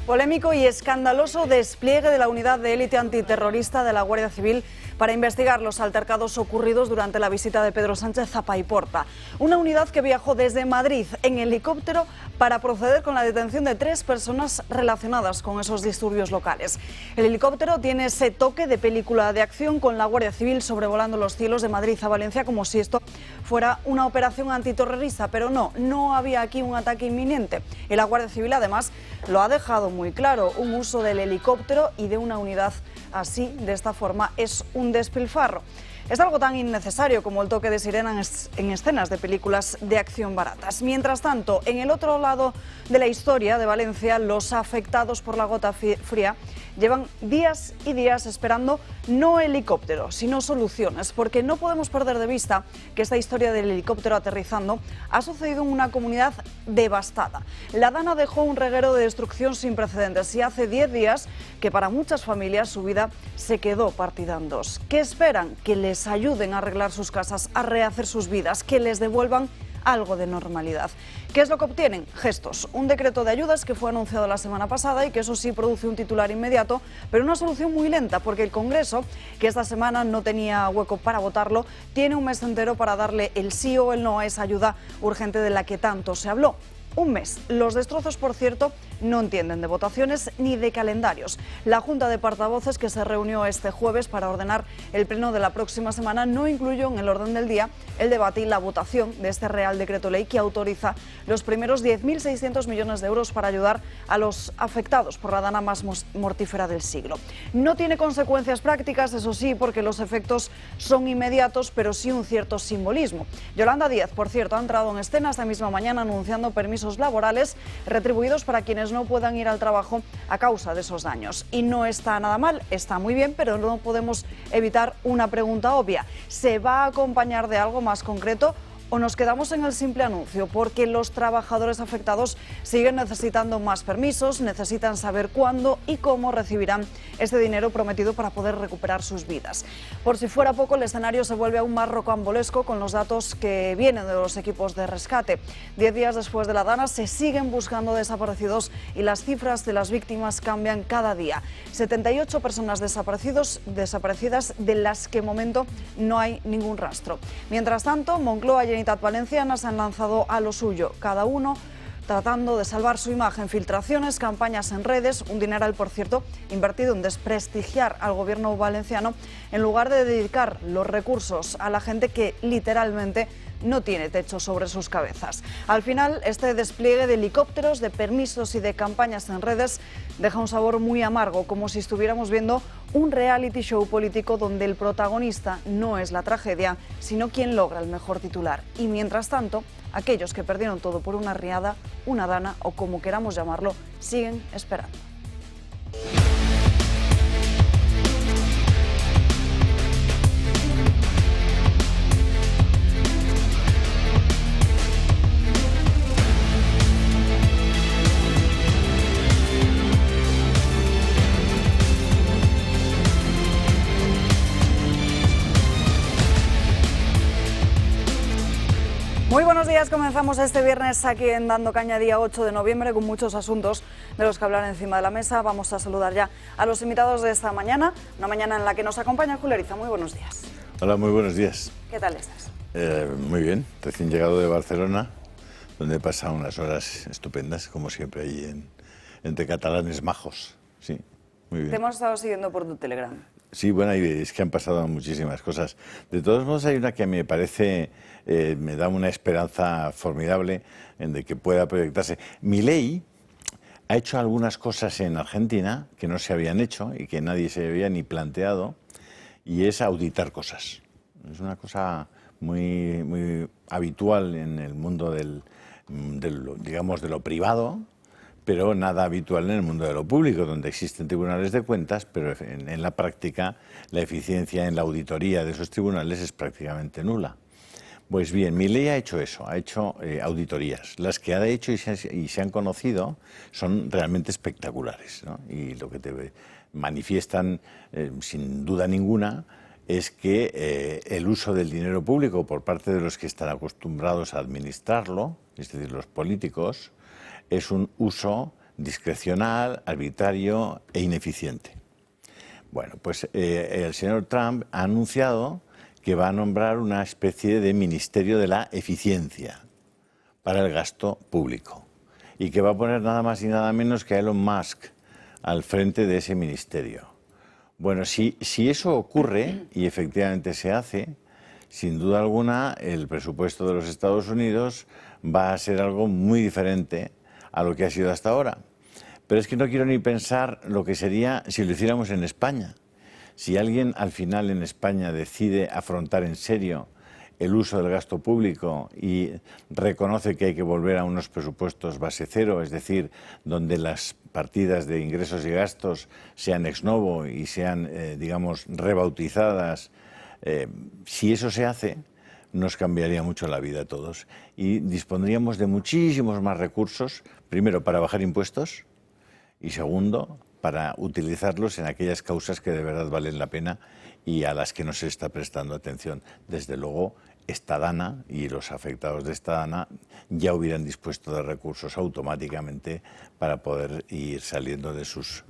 Polémico y escandaloso despliegue de la unidad de élite antiterrorista de la Guardia Civil para investigar los altercados ocurridos durante la visita de Pedro Sánchez a Paiporta. Una unidad que viajó desde Madrid en helicóptero para proceder con la detención de 3 personas relacionadas con esos disturbios locales. El helicóptero tiene ese toque de película de acción, con la Guardia Civil sobrevolando los cielos de Madrid a Valencia como si esto fuera una operación antiterrorista, pero no había aquí un ataque inminente. Y la Guardia Civil además lo ha dejado muy claro: un uso del helicóptero y de una unidad así, de esta forma, es un despilfarro. Es algo tan innecesario como el toque de sirena en escenas de películas de acción baratas. Mientras tanto, en el otro lado de la historia de Valencia, los afectados por la gota fría llevan días y días esperando no helicópteros, sino soluciones, porque no podemos perder de vista que esta historia del helicóptero aterrizando ha sucedido en una comunidad devastada. La Dana dejó un reguero de destrucción sin precedentes y hace 10 días que para muchas familias su vida se quedó partida en dos. ¿Qué esperan? Que les ayuden a arreglar sus casas, a rehacer sus vidas, que les devuelvan algo de normalidad. ¿Qué es lo que obtienen? Gestos. Un decreto de ayudas que fue anunciado la semana pasada y que eso sí produce un titular inmediato, pero una solución muy lenta, porque el Congreso, que esta semana no tenía hueco para votarlo, tiene un mes entero para darle el sí o el no a esa ayuda urgente de la que tanto se habló. Un mes. Los destrozos, por cierto, no entienden de votaciones ni de calendarios. La Junta de Portavoces, que se reunió este jueves para ordenar el pleno de la próxima semana, no incluyó en el orden del día el debate y la votación de este Real Decreto Ley que autoriza los primeros 10.600 millones de euros para ayudar a los afectados por la dana más mortífera del siglo. No tiene consecuencias prácticas, eso sí, porque los efectos son inmediatos, pero sí un cierto simbolismo. Yolanda Díaz, por cierto, ha entrado en escena esta misma mañana anunciando permisos laborales retribuidos para quienes no puedan ir al trabajo a causa de esos daños. Y no está nada mal, está muy bien, pero no podemos evitar una pregunta obvia: ¿se va a acompañar de algo más concreto o nos quedamos en el simple anuncio? Porque los trabajadores afectados siguen necesitando más permisos, necesitan saber cuándo y cómo recibirán este dinero prometido para poder recuperar sus vidas. Por si fuera poco, el escenario se vuelve aún más rocambolesco con los datos que vienen de los equipos de rescate. 10 días después de la dana se siguen buscando desaparecidos y las cifras de las víctimas cambian cada día. 78 personas desaparecidas, de las que de momento no hay ningún rastro. Mientras tanto, Moncloa y Generalitat Valenciana se han lanzado a lo suyo, cada uno tratando de salvar su imagen. Filtraciones, campañas en redes, un dineral, por cierto, invertido en desprestigiar al gobierno valenciano en lugar de dedicar los recursos a la gente que literalmente no tiene techo sobre sus cabezas. Al final, este despliegue de helicópteros, de permisos y de campañas en redes deja un sabor muy amargo, como si estuviéramos viendo un reality show político donde el protagonista no es la tragedia, sino quien logra el mejor titular. Y mientras tanto, aquellos que perdieron todo por una riada, una dana o como queramos llamarlo, siguen esperando. Muy buenos días, comenzamos este viernes aquí en Dando Caña, día 8 de noviembre, con muchos asuntos de los que hablar encima de la mesa. Vamos a saludar ya a los invitados de esta mañana, una mañana en la que nos acompaña Julio Ariza. Muy buenos días. Hola, muy buenos días. ¿Qué tal estás? Muy bien, recién llegado de Barcelona, donde he pasado unas horas estupendas, como siempre, allí entre catalanes majos. Sí, muy bien. Te hemos estado siguiendo por tu Telegram. Sí, bueno, es que han pasado muchísimas cosas. De todos modos, hay una que me parece, me da una esperanza formidable de que pueda proyectarse. Milei ha hecho algunas cosas en Argentina que no se habían hecho y que nadie se había ni planteado, y es auditar cosas. Es una cosa muy habitual en el mundo digamos, de lo privado, pero nada habitual en el mundo de lo público, donde existen tribunales de cuentas, pero en la práctica la eficiencia en la auditoría de esos tribunales es prácticamente nula. Pues bien, Milei ha hecho eso, ha hecho auditorías. Las que ha hecho y se han conocido son realmente espectaculares, ¿no? Y lo que te manifiestan, sin duda ninguna, es que el uso del dinero público por parte de los que están acostumbrados a administrarlo, es decir, los políticos, es un uso discrecional, arbitrario e ineficiente. Bueno, pues el señor Trump ha anunciado que va a nombrar una especie de Ministerio de la Eficiencia para el gasto público y que va a poner nada más y nada menos que a Elon Musk al frente de ese ministerio. Bueno, si eso ocurre y efectivamente se hace, sin duda alguna el presupuesto de los Estados Unidos va a ser algo muy diferente a lo que ha sido hasta ahora. Pero es que no quiero ni pensar lo que sería si lo hiciéramos en España. Si alguien al final en España decide afrontar en serio el uso del gasto público y reconoce que hay que volver a unos presupuestos base cero, es decir, donde las partidas de ingresos y gastos sean ex novo y sean, digamos, rebautizadas, si eso se hace, nos cambiaría mucho la vida a todos y dispondríamos de muchísimos más recursos, primero para bajar impuestos y segundo para utilizarlos en aquellas causas que de verdad valen la pena y a las que no se está prestando atención. Desde luego, esta Dana y los afectados de esta Dana ya hubieran dispuesto de recursos automáticamente para poder ir saliendo de sus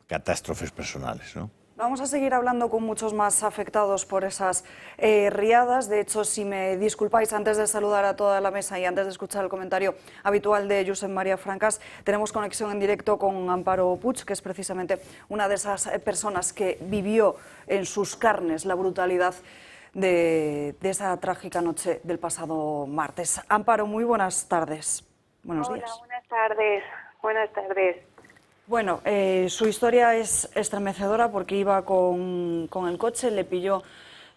catástrofes personales, ¿no? Vamos a seguir hablando con muchos más afectados por esas riadas. De hecho, si me disculpáis, antes de saludar a toda la mesa y antes de escuchar el comentario habitual de Josep María Francas, tenemos conexión en directo con Amparo Puig, que es precisamente una de esas personas que vivió en sus carnes la brutalidad de esa trágica noche del pasado martes. Amparo, muy buenas tardes. Buenos días. Hola, buenas tardes. Buenas tardes. Bueno, su historia es estremecedora porque iba con el coche, le pilló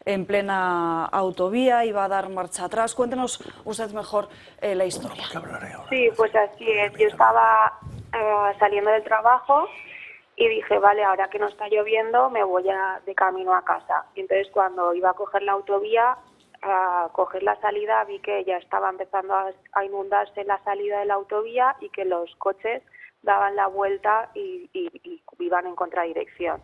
en plena autovía, iba a dar marcha atrás. Cuéntenos usted mejor la historia. Sí, pues así es. Yo estaba saliendo del trabajo y dije, vale, ahora que no está lloviendo me voy de camino a casa. Y entonces cuando iba a coger la autovía, a coger la salida, vi que ya estaba empezando a inundarse la salida de la autovía y que los coches daban la vuelta y iban en contradirección.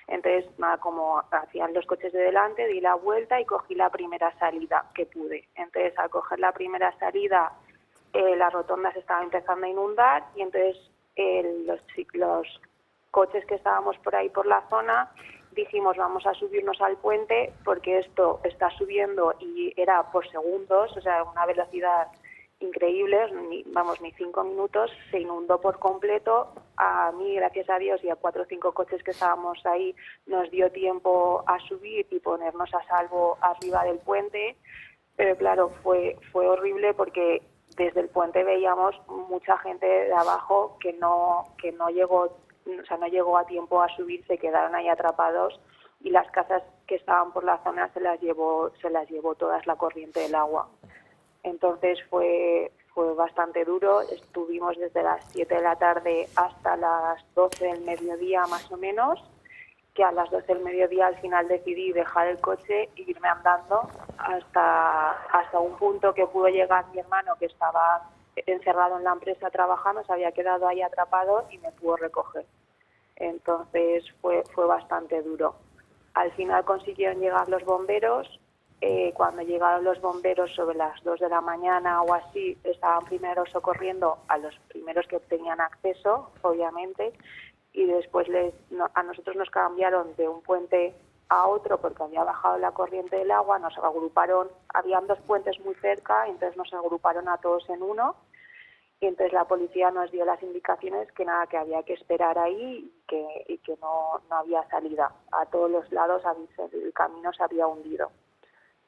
Entonces, nada, como hacían los coches de delante, di la vuelta y cogí la primera salida que pude. Entonces, al coger la primera salida, la rotonda se estaba empezando a inundar y entonces los coches que estábamos por ahí por la zona dijimos vamos a subirnos al puente porque esto está subiendo y era por segundos, o sea, una velocidad increíbles, ni 5 minutos, se inundó por completo. A mí, gracias a Dios, y a 4 o 5 coches que estábamos ahí, nos dio tiempo a subir y ponernos a salvo arriba del puente, pero claro, fue horrible porque desde el puente veíamos mucha gente de abajo que no llegó, o sea, no llegó a tiempo a subir, se quedaron ahí atrapados y las casas que estaban por la zona se las llevó todas la corriente del agua. Entonces fue bastante duro. Estuvimos desde las 7 de la tarde hasta las 12 del mediodía más o menos, que a las 12 del mediodía al final decidí dejar el coche e irme andando hasta un punto que pudo llegar mi hermano, que estaba encerrado en la empresa trabajando, se había quedado ahí atrapado y me pudo recoger. Entonces fue bastante duro. Al final consiguieron llegar los bomberos. Cuando llegaron los bomberos sobre las 2 de la mañana o así, estaban primero socorriendo a los primeros que tenían acceso, obviamente, y después a nosotros nos cambiaron de un puente a otro porque había bajado la corriente del agua, nos agruparon, habían 2 puentes muy cerca, entonces nos agruparon a todos en uno, y entonces la policía nos dio las indicaciones que nada, que había que esperar ahí y que no había salida. A todos los lados el camino se había hundido.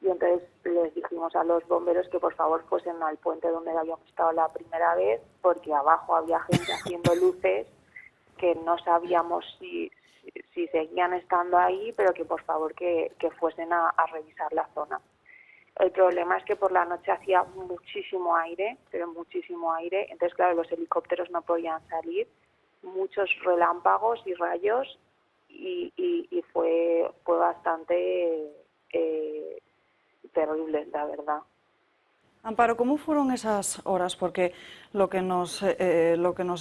Y entonces les dijimos a los bomberos que por favor fuesen al puente donde habíamos estado la primera vez, porque abajo había gente haciendo luces que no sabíamos si seguían estando ahí, pero que por favor que fuesen a revisar la zona. El problema es que por la noche hacía muchísimo aire, pero muchísimo aire, entonces claro, los helicópteros no podían salir, muchos relámpagos y rayos y fue bastante terrible, la verdad. Amparo, ¿cómo fueron esas horas? Porque lo que nos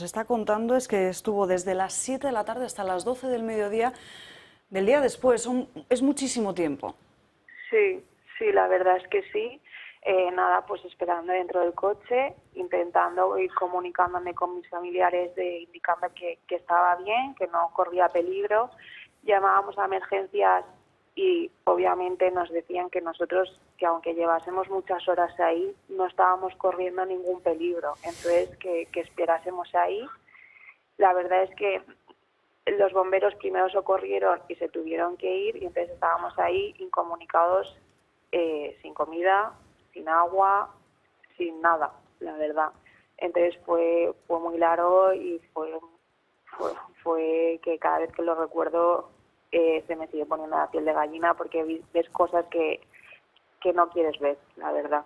está contando es que estuvo desde las 7 de la tarde hasta las 12 del mediodía del día después. Es muchísimo tiempo. Sí, la verdad es que sí. Nada, pues esperando dentro del coche, intentando ir comunicándome con mis familiares, indicando que estaba bien, que no corría peligro. Llamábamos a emergencias y obviamente nos decían que nosotros, que aunque llevásemos muchas horas ahí, no estábamos corriendo ningún peligro. Entonces, que esperásemos ahí. La verdad es que los bomberos primero socorrieron y se tuvieron que ir, y entonces estábamos ahí incomunicados, sin comida, sin agua, sin nada, la verdad. Entonces fue muy largo y fue que cada vez que lo recuerdo se me sigue poniendo la piel de gallina, porque ves cosas que no quieres ver, la verdad.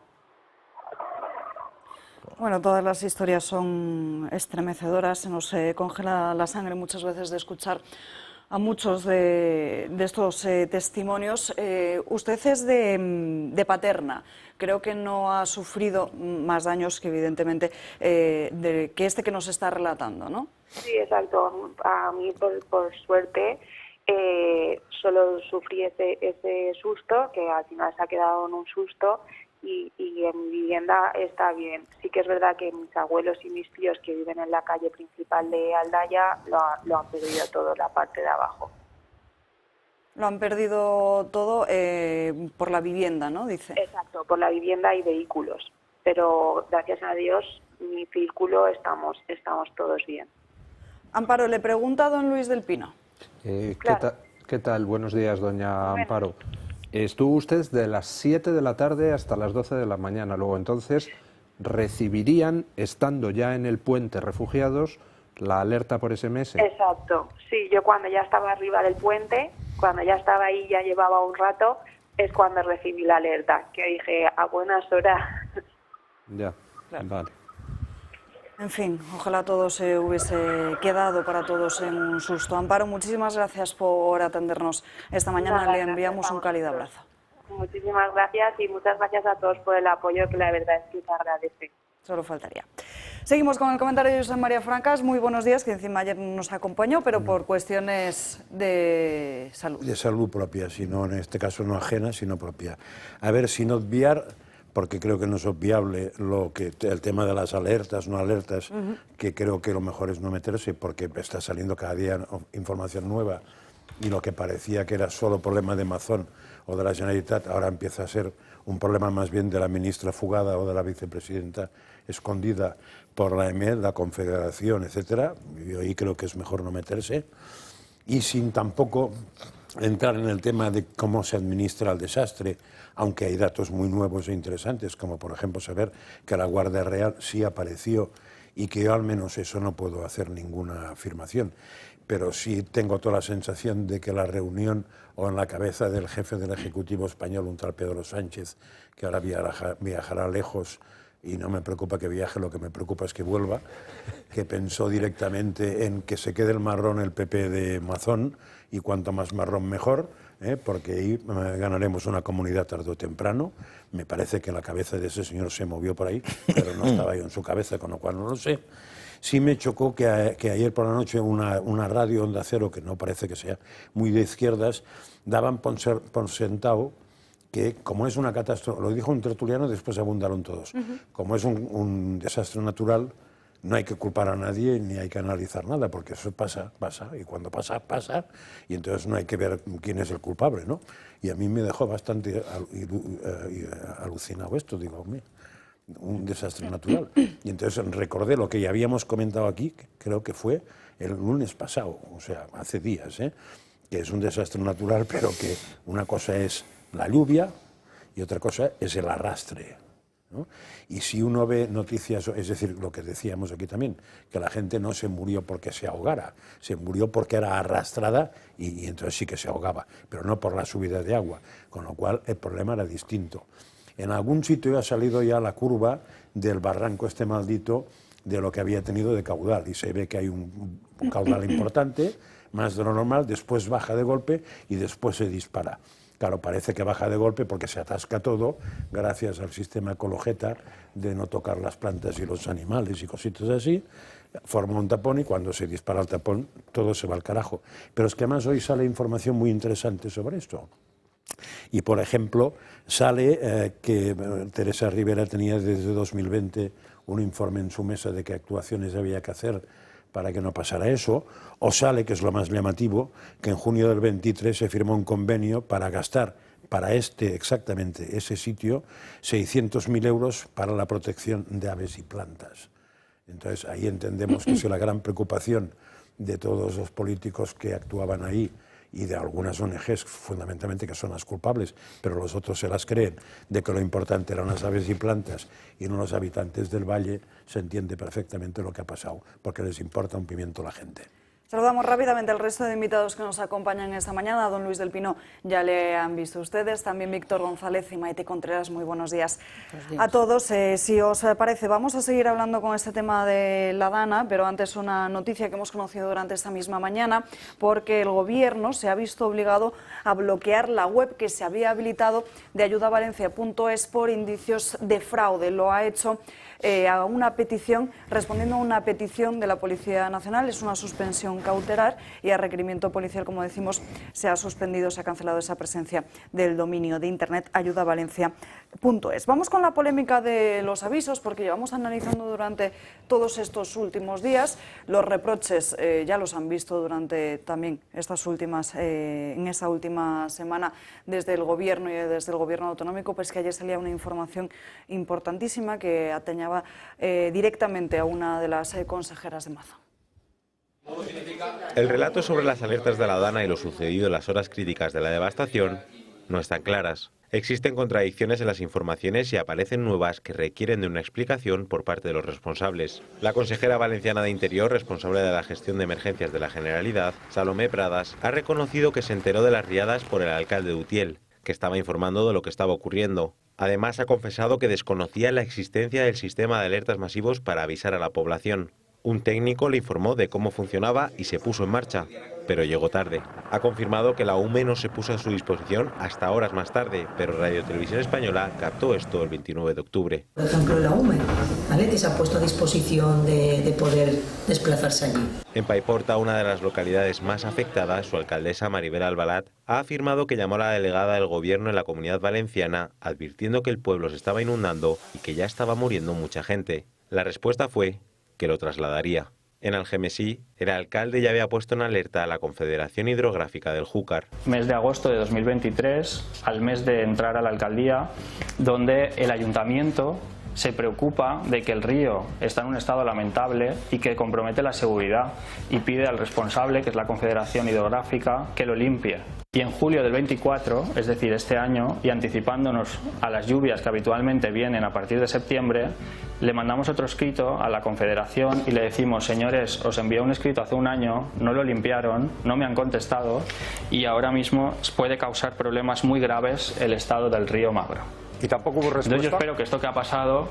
Bueno, todas las historias son estremecedoras, se nos congela la sangre muchas veces de escuchar a muchos de estos testimonios. Usted es de Paterna, creo que no ha sufrido más daños que evidentemente que este que nos está relatando, ¿no? Sí, exacto. A mí, por suerte, solo sufrí ese susto, que al final se ha quedado en un susto, y en mi vivienda está bien. Sí que es verdad que mis abuelos y mis tíos, que viven en la calle principal de Aldaya, lo han perdido todo, la parte de abajo. Lo han perdido todo por la vivienda, ¿no? Dice. Exacto, por la vivienda y vehículos. Pero gracias a Dios, mi círculo estamos todos bien. Amparo, le pregunta a don Luis del Pino. Claro. ¿Qué tal? Buenos días, doña Amparo. Estuvo usted de las 7 de la tarde hasta las 12 de la mañana. Luego, entonces, recibirían, estando ya en el puente refugiados, la alerta por SMS. Exacto. Sí, yo cuando ya estaba arriba del puente, cuando ya estaba ahí, ya llevaba un rato, es cuando recibí la alerta, que dije, a buenas horas. Ya, claro. Vale. En fin, ojalá todo se hubiese quedado para todos en un susto. Amparo, muchísimas gracias por atendernos esta mañana. Le enviamos un cálido abrazo. Muchísimas gracias y muchas gracias a todos por el apoyo, que la verdad es que se agradece. Solo faltaría. Seguimos con el comentario de José María Francas. Muy buenos días, que encima ayer nos acompañó, pero por cuestiones de salud. De salud propia, sino en este caso no ajena, sino propia. A ver, sin obviar, porque creo que no es obviable el tema de las alertas, no alertas, que creo que lo mejor es no meterse, porque está saliendo cada día información nueva, y lo que parecía que era solo problema de Mazón o de la Generalitat, ahora empieza a ser un problema más bien de la ministra fugada o de la vicepresidenta escondida por la EMED, la Confederación, etcétera. Yo ahí creo que es mejor no meterse, y sin tampoco entrar en el tema de cómo se administra el desastre, aunque hay datos muy nuevos e interesantes, como por ejemplo saber que la Guardia Real sí apareció, y que yo al menos eso no puedo hacer ninguna afirmación, pero sí tengo toda la sensación de que la reunión, o en la cabeza del jefe del Ejecutivo español, un tal Pedro Sánchez, que ahora viajará lejos, y no me preocupa que viaje, lo que me preocupa es que vuelva, que pensó directamente en que se quede el marrón el PP de Mazón, y cuanto más marrón mejor, porque ahí ganaremos una comunidad tarde o temprano. Me parece que la cabeza de ese señor se movió por ahí, pero no estaba yo en su cabeza, con lo cual no lo sé. Sí me chocó que ayer por la noche una radio Onda Cero, que no parece que sea muy de izquierdas, daban por sentado que, como es una catástrofe, lo dijo un tertuliano, después abundaron todos, como es un desastre natural, no hay que culpar a nadie ni hay que analizar nada, porque eso pasa, y cuando pasa, y entonces no hay que ver quién es el culpable, ¿no? Y a mí me dejó bastante alucinado esto, digo, mira, un desastre natural. Y entonces recordé lo que ya habíamos comentado aquí, que creo que fue el lunes pasado, o sea, hace días, que es un desastre natural, pero que una cosa es la lluvia y otra cosa es el arrastre, ¿no? Y si uno ve noticias, es decir, lo que decíamos aquí también, que la gente no se murió porque se ahogara, se murió porque era arrastrada y entonces sí que se ahogaba, pero no por la subida de agua, con lo cual el problema era distinto. En algún sitio ha salido ya la curva del barranco este maldito de lo que había tenido de caudal, y se ve que hay un caudal importante, más de lo normal, después baja de golpe y después se dispara. Claro, parece que baja de golpe porque se atasca todo gracias al sistema Ecologeta de no tocar las plantas y los animales y cositas así, forma un tapón y cuando se dispara el tapón todo se va al carajo. Pero es que además hoy sale información muy interesante sobre esto. Y, por ejemplo, sale que Teresa Rivera tenía desde 2020 un informe en su mesa de qué actuaciones había que hacer para que no pasara eso, o sale, que es lo más llamativo, que en junio del 23 se firmó un convenio para gastar para exactamente ese sitio 600.000 euros para la protección de aves y plantas. Entonces ahí entendemos que es la gran preocupación de todos los políticos que actuaban ahí y de algunas ONGs, fundamentalmente, que son las culpables, pero los otros se las creen, de que lo importante eran las aves y plantas y no los habitantes del valle. Se entiende perfectamente lo que ha pasado, porque les importa un pimiento la gente. Saludamos rápidamente al resto de invitados que nos acompañan esta mañana. A don Luis del Pino ya le han visto ustedes, también Víctor González y Maite Contreras. Muy buenos días, a todos. Si os parece, vamos a seguir hablando con este tema de la Dana, pero antes una noticia que hemos conocido durante esta misma mañana, porque el Gobierno se ha visto obligado a bloquear la web que se había habilitado de ayudavalencia.es por indicios de fraude. Lo ha hecho a una petición, respondiendo a una petición de la Policía Nacional. Es una suspensión cautelar y a requerimiento policial, como decimos, se ha suspendido, se ha cancelado esa presencia del dominio de internet ayudavalencia.es. Vamos con la polémica de los avisos, porque llevamos analizando durante todos estos últimos días. Los reproches ya los han visto durante también estas últimas, en esta última semana desde el Gobierno y desde el Gobierno autonómico, pues que ayer salía una información importantísima que atañaba directamente a una de las consejeras de Maza. El relato sobre las alertas de la Dana y lo sucedido en las horas críticas de la devastación no están claras. Existen contradicciones en las informaciones y aparecen nuevas que requieren de una explicación por parte de los responsables. La consejera valenciana de Interior, responsable de la gestión de emergencias de la Generalidad, Salomé Pradas, ha reconocido que se enteró de las riadas por el alcalde de Utiel, que estaba informando de lo que estaba ocurriendo. Además, ha confesado que desconocía la existencia del sistema de alertas masivos para avisar a la población. Un técnico le informó de cómo funcionaba y se puso en marcha, pero llegó tarde. Ha confirmado que la UME no se puso a su disposición hasta horas más tarde, pero Radio Televisión Española captó esto el 29 de octubre. Por ejemplo, la UME, ¿vale?, que se ha puesto a disposición de poder desplazarse allí. En Paiporta, una de las localidades más afectadas, su alcaldesa Maribel Albalat ha afirmado que llamó a la delegada del Gobierno en la Comunidad Valenciana advirtiendo que el pueblo se estaba inundando y que ya estaba muriendo mucha gente. La respuesta fue que lo trasladaría. En Algemesí, el alcalde ya había puesto en alerta a la Confederación Hidrográfica del Júcar. Mes de agosto de 2023, al mes de entrar a la alcaldía, donde el ayuntamiento se preocupa de que el río está en un estado lamentable y que compromete la seguridad y pide al responsable, que es la Confederación Hidrográfica, que lo limpie. Y en julio del 24, es decir, este año, y anticipándonos a las lluvias que habitualmente vienen a partir de septiembre, le mandamos otro escrito a la Confederación y le decimos: señores, os envié un escrito hace un año, no lo limpiaron, no me han contestado y ahora mismo puede causar problemas muy graves el estado del río Magro. ¿Y tampoco hubo respuesta? Entonces yo espero que esto que ha pasado...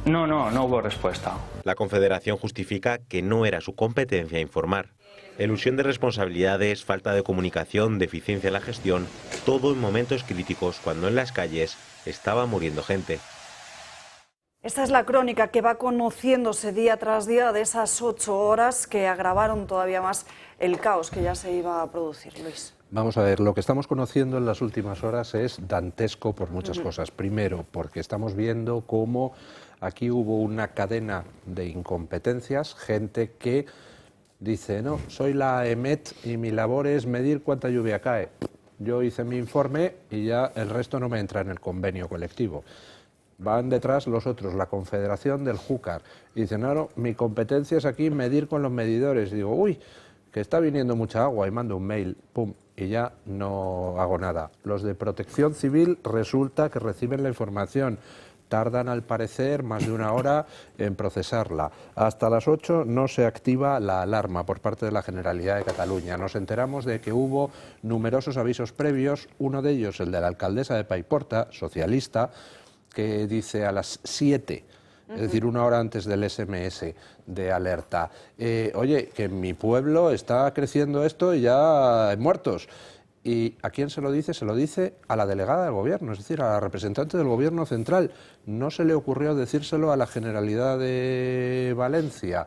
No hubo respuesta. La Confederación justifica que no era su competencia informar. Elusión de responsabilidades, falta de comunicación, deficiencia en la gestión, todo en momentos críticos cuando en las calles estaba muriendo gente. Esta es la crónica que va conociéndose día tras día de esas 8 horas que agravaron todavía más el caos que ya se iba a producir. Luis. Vamos a ver, lo que estamos conociendo en las últimas horas es dantesco por muchas cosas. Primero, porque estamos viendo cómo aquí hubo una cadena de incompetencias, gente que dice: no, soy la EMET y mi labor es medir cuánta lluvia cae. Yo hice mi informe y ya el resto no me entra en el convenio colectivo. Van detrás los otros, la Confederación del Júcar, y dicen: no, mi competencia es aquí medir con los medidores. Y digo: uy, que está viniendo mucha agua, y mando un mail, pum, y ya no hago nada. Los de Protección Civil resulta que reciben la información, tardan al parecer más de 1 hora en procesarla. Hasta las 8 no se activa la alarma por parte de la Generalidad de Cataluña. Nos enteramos de que hubo numerosos avisos previos, uno de ellos el de la alcaldesa de Paiporta, socialista, que dice a las 7, es decir, 1 hora antes del SMS de alerta: oye, que en mi pueblo está creciendo esto y ya hay muertos. ¿Y a quién se lo dice? Se lo dice a la delegada del Gobierno, es decir, a la representante del Gobierno central. No se le ocurrió decírselo a la Generalidad de Valencia.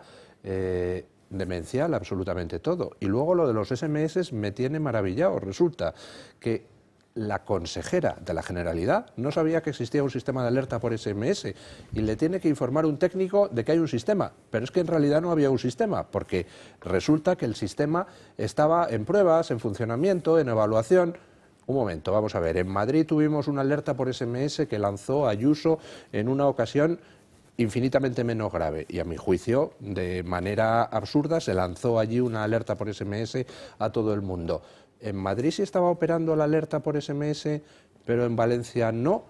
Demencial absolutamente todo. Y luego lo de los SMS me tiene maravillado. Resulta que la consejera de la Generalidad no sabía que existía un sistema de alerta por SMS y le tiene que informar un técnico de que hay un sistema, pero es que en realidad no había un sistema, porque resulta que el sistema estaba en pruebas, en funcionamiento, en evaluación. Un momento, vamos a ver, en Madrid tuvimos una alerta por SMS que lanzó Ayuso en una ocasión infinitamente menos grave y, a mi juicio, de manera absurda se lanzó allí una alerta por SMS a todo el mundo. En Madrid sí estaba operando la alerta por SMS, pero en Valencia no.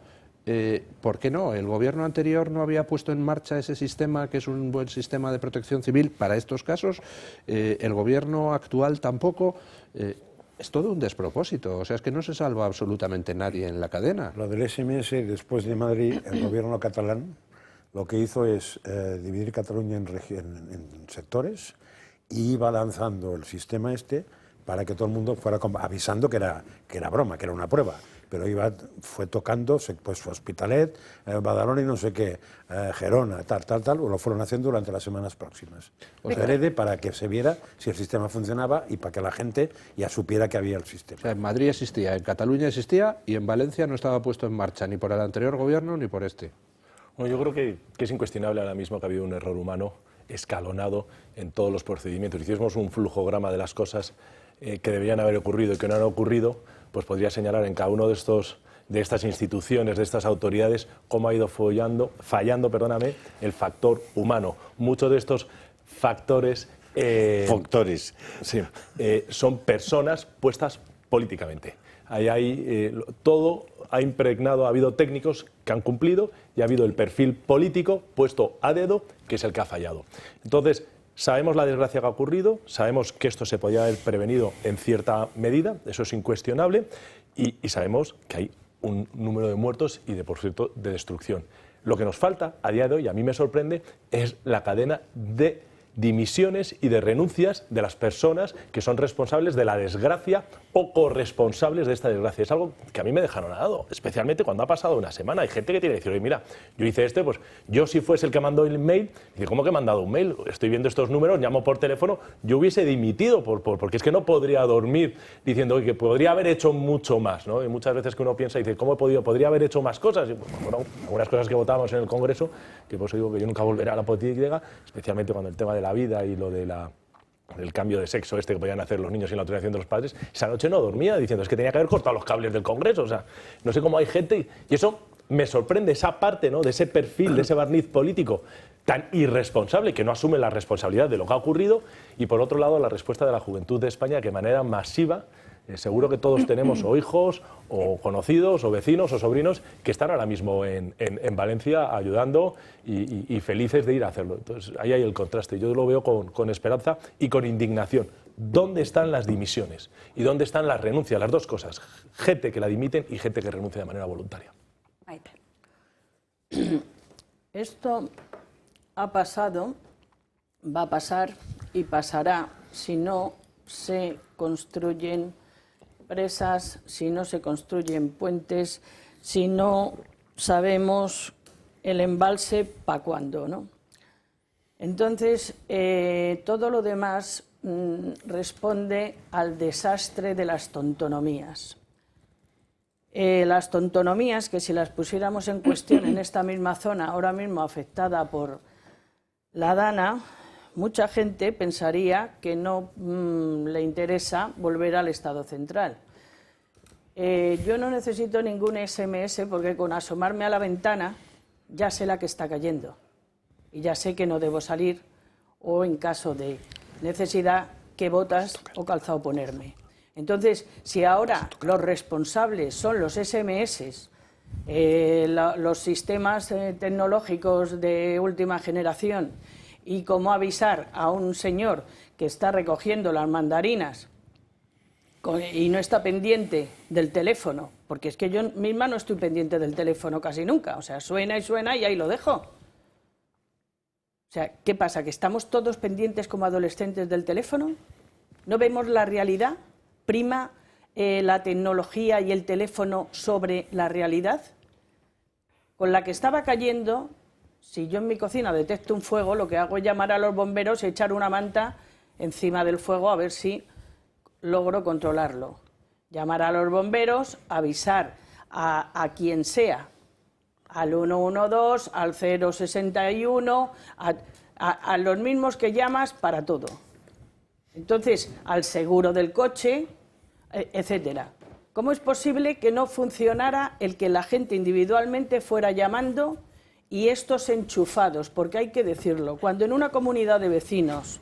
¿Por qué no? El gobierno anterior no había puesto en marcha ese sistema, que es un buen sistema de protección civil para estos casos. El gobierno actual tampoco. Es todo un despropósito. O sea, es que no se salva absolutamente nadie en la cadena. Lo del SMS, después de Madrid, el gobierno catalán lo que hizo es dividir Cataluña en sectores y iba lanzando el sistema para que todo el mundo fuera avisando que era broma, que era una prueba. Pero fue tocando, pues Hospitalet, Badalona y no sé qué, Gerona, tal, lo fueron haciendo durante las semanas próximas. Para que se viera si el sistema funcionaba y para que la gente ya supiera que había el sistema. O sea, en Madrid existía, en Cataluña existía y en Valencia no estaba puesto en marcha ni por el anterior gobierno ni por este. Bueno, yo creo que es incuestionable ahora mismo que ha habido un error humano escalonado en todos los procedimientos. Si hiciésemos un flujograma de las cosas que deberían haber ocurrido y que no han ocurrido, pues podría señalar en cada uno de estas instituciones, de estas autoridades, cómo ha ido fallando, el factor humano. Muchos de estos factores Sí, son personas puestas políticamente. Todo ha impregnado, ha habido técnicos que han cumplido y ha habido el perfil político puesto a dedo, que es el que ha fallado. Entonces, sabemos la desgracia que ha ocurrido, sabemos que esto se podía haber prevenido en cierta medida, eso es incuestionable, y sabemos que hay un número de muertos y, por cierto, de destrucción. Lo que nos falta a día de hoy, a mí me sorprende, es la cadena de dimisiones y de renuncias de las personas que son responsables de la desgracia o corresponsables de esta desgracia. Es algo que a mí me deja anonadado, especialmente cuando ha pasado una semana. Hay gente que tiene que decir, oye, mira, yo hice pues yo si fuese el que mandó el mail, dice, ¿cómo que he mandado un mail? Estoy viendo estos números, llamo por teléfono, yo hubiese dimitido porque es que no podría dormir diciendo que podría haber hecho mucho más, ¿no? Y muchas veces que uno piensa y dice, ¿cómo podría haber hecho más cosas? Y, bueno, algunas cosas que votábamos en el Congreso, que por eso digo que yo nunca volveré a la política, especialmente cuando el tema de la vida y lo de el cambio de sexo que podían hacer los niños sin la autorización de los padres, esa noche no dormía diciendo es que tenía que haber cortado los cables del Congreso. O sea, no sé cómo hay gente, y eso me sorprende, esa parte, ¿no?, de ese perfil, de ese barniz político tan irresponsable, que no asume la responsabilidad de lo que ha ocurrido, y por otro lado la respuesta de la juventud de España, que de manera masiva, seguro que todos tenemos o hijos, o conocidos, o vecinos, o sobrinos, que están ahora mismo en Valencia ayudando y felices de ir a hacerlo. Entonces, ahí hay el contraste. Yo lo veo con esperanza y con indignación. ¿Dónde están las dimisiones? ¿Y dónde están las renuncias? Las dos cosas. Gente que la dimiten y gente que renuncia de manera voluntaria. Maite. Esto ha pasado, va a pasar y pasará si no se construyen presas, si no se construyen puentes, si no sabemos el embalse para cuándo, ¿no? Entonces, todo lo demás responde al desastre de las tontonomías. Las tontonomías, que si las pusiéramos en cuestión en esta misma zona, ahora mismo afectada por la Dana, mucha gente pensaría que no le interesa volver al Estado central. Yo no necesito ningún SMS porque con asomarme a la ventana ya sé la que está cayendo y ya sé que no debo salir o, en caso de necesidad, qué botas o calzado ponerme. Entonces, si ahora los responsables son los SMS, los sistemas tecnológicos de última generación, y cómo avisar a un señor que está recogiendo las mandarinas y no está pendiente del teléfono, porque es que yo misma no estoy pendiente del teléfono casi nunca, o sea, suena y ahí lo dejo. O sea, ¿qué pasa? ¿Que estamos todos pendientes como adolescentes del teléfono? ¿No vemos la realidad? ¿Prima la tecnología y el teléfono sobre la realidad? Con la que estaba cayendo, si yo en mi cocina detecto un fuego, lo que hago es llamar a los bomberos y echar una manta encima del fuego a ver si logro controlarlo. Llamar a los bomberos, avisar a quien sea, al 112, al 061, a los mismos que llamas para todo. Entonces, al seguro del coche, etcétera. ¿Cómo es posible que no funcionara el que la gente individualmente fuera llamando y estos enchufados? Porque hay que decirlo, cuando en una comunidad de vecinos,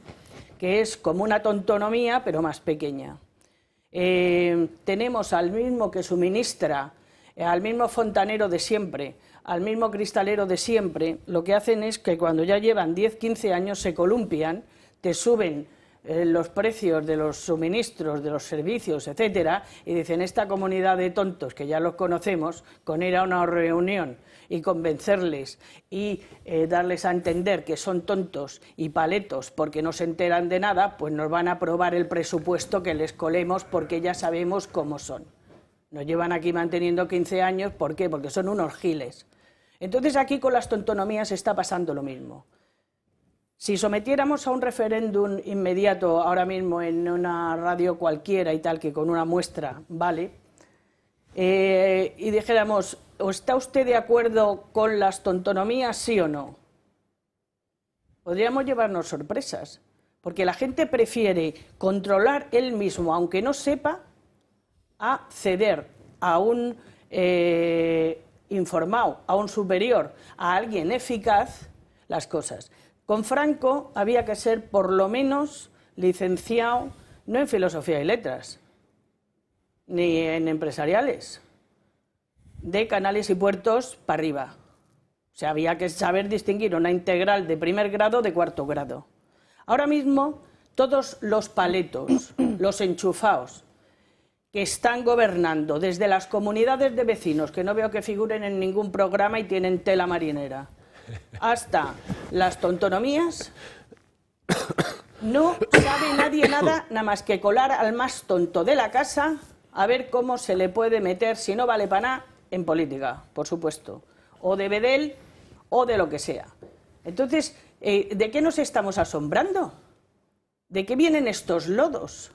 que es como una tontonomía, pero más pequeña, tenemos al mismo que suministra, al mismo fontanero de siempre, al mismo cristalero de siempre, lo que hacen es que cuando ya llevan 10, 15 años se columpian, te suben los precios de los suministros, de los servicios, etcétera, y dicen, esta comunidad de tontos, que ya los conocemos, con ir a una reunión y convencerles y darles a entender que son tontos y paletos porque no se enteran de nada, pues nos van a aprobar el presupuesto que les colemos porque ya sabemos cómo son. Nos llevan aquí manteniendo 15 años, ¿por qué? Porque son unos giles. Entonces aquí con las tontonomías está pasando lo mismo. Si sometiéramos a un referéndum inmediato ahora mismo en una radio cualquiera y tal, que con una muestra vale, y dijéramos, ¿o está usted de acuerdo con las tontonomías, sí o no? Podríamos llevarnos sorpresas, porque la gente prefiere controlar él mismo, aunque no sepa, a ceder a un informado, a un superior, a alguien eficaz, las cosas. Con Franco había que ser por lo menos licenciado, no en filosofía y letras, ni en empresariales, de canales y puertos para arriba. O sea, había que saber distinguir una integral de primer grado de cuarto grado. Ahora mismo, todos los paletos, los enchufados, que están gobernando desde las comunidades de vecinos, que no veo que figuren en ningún programa y tienen tela marinera, hasta las tontonomías, no sabe nadie nada más que colar al más tonto de la casa a ver cómo se le puede meter, si no vale para nada, en política, por supuesto, o de bedel o de lo que sea. Entonces, ¿de qué nos estamos asombrando? ¿De qué vienen estos lodos?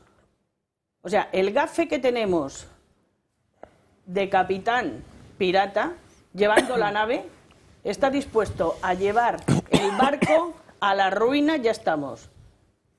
O sea, el gafe que tenemos de capitán pirata llevando la nave está dispuesto a llevar el barco a la ruina, ya estamos,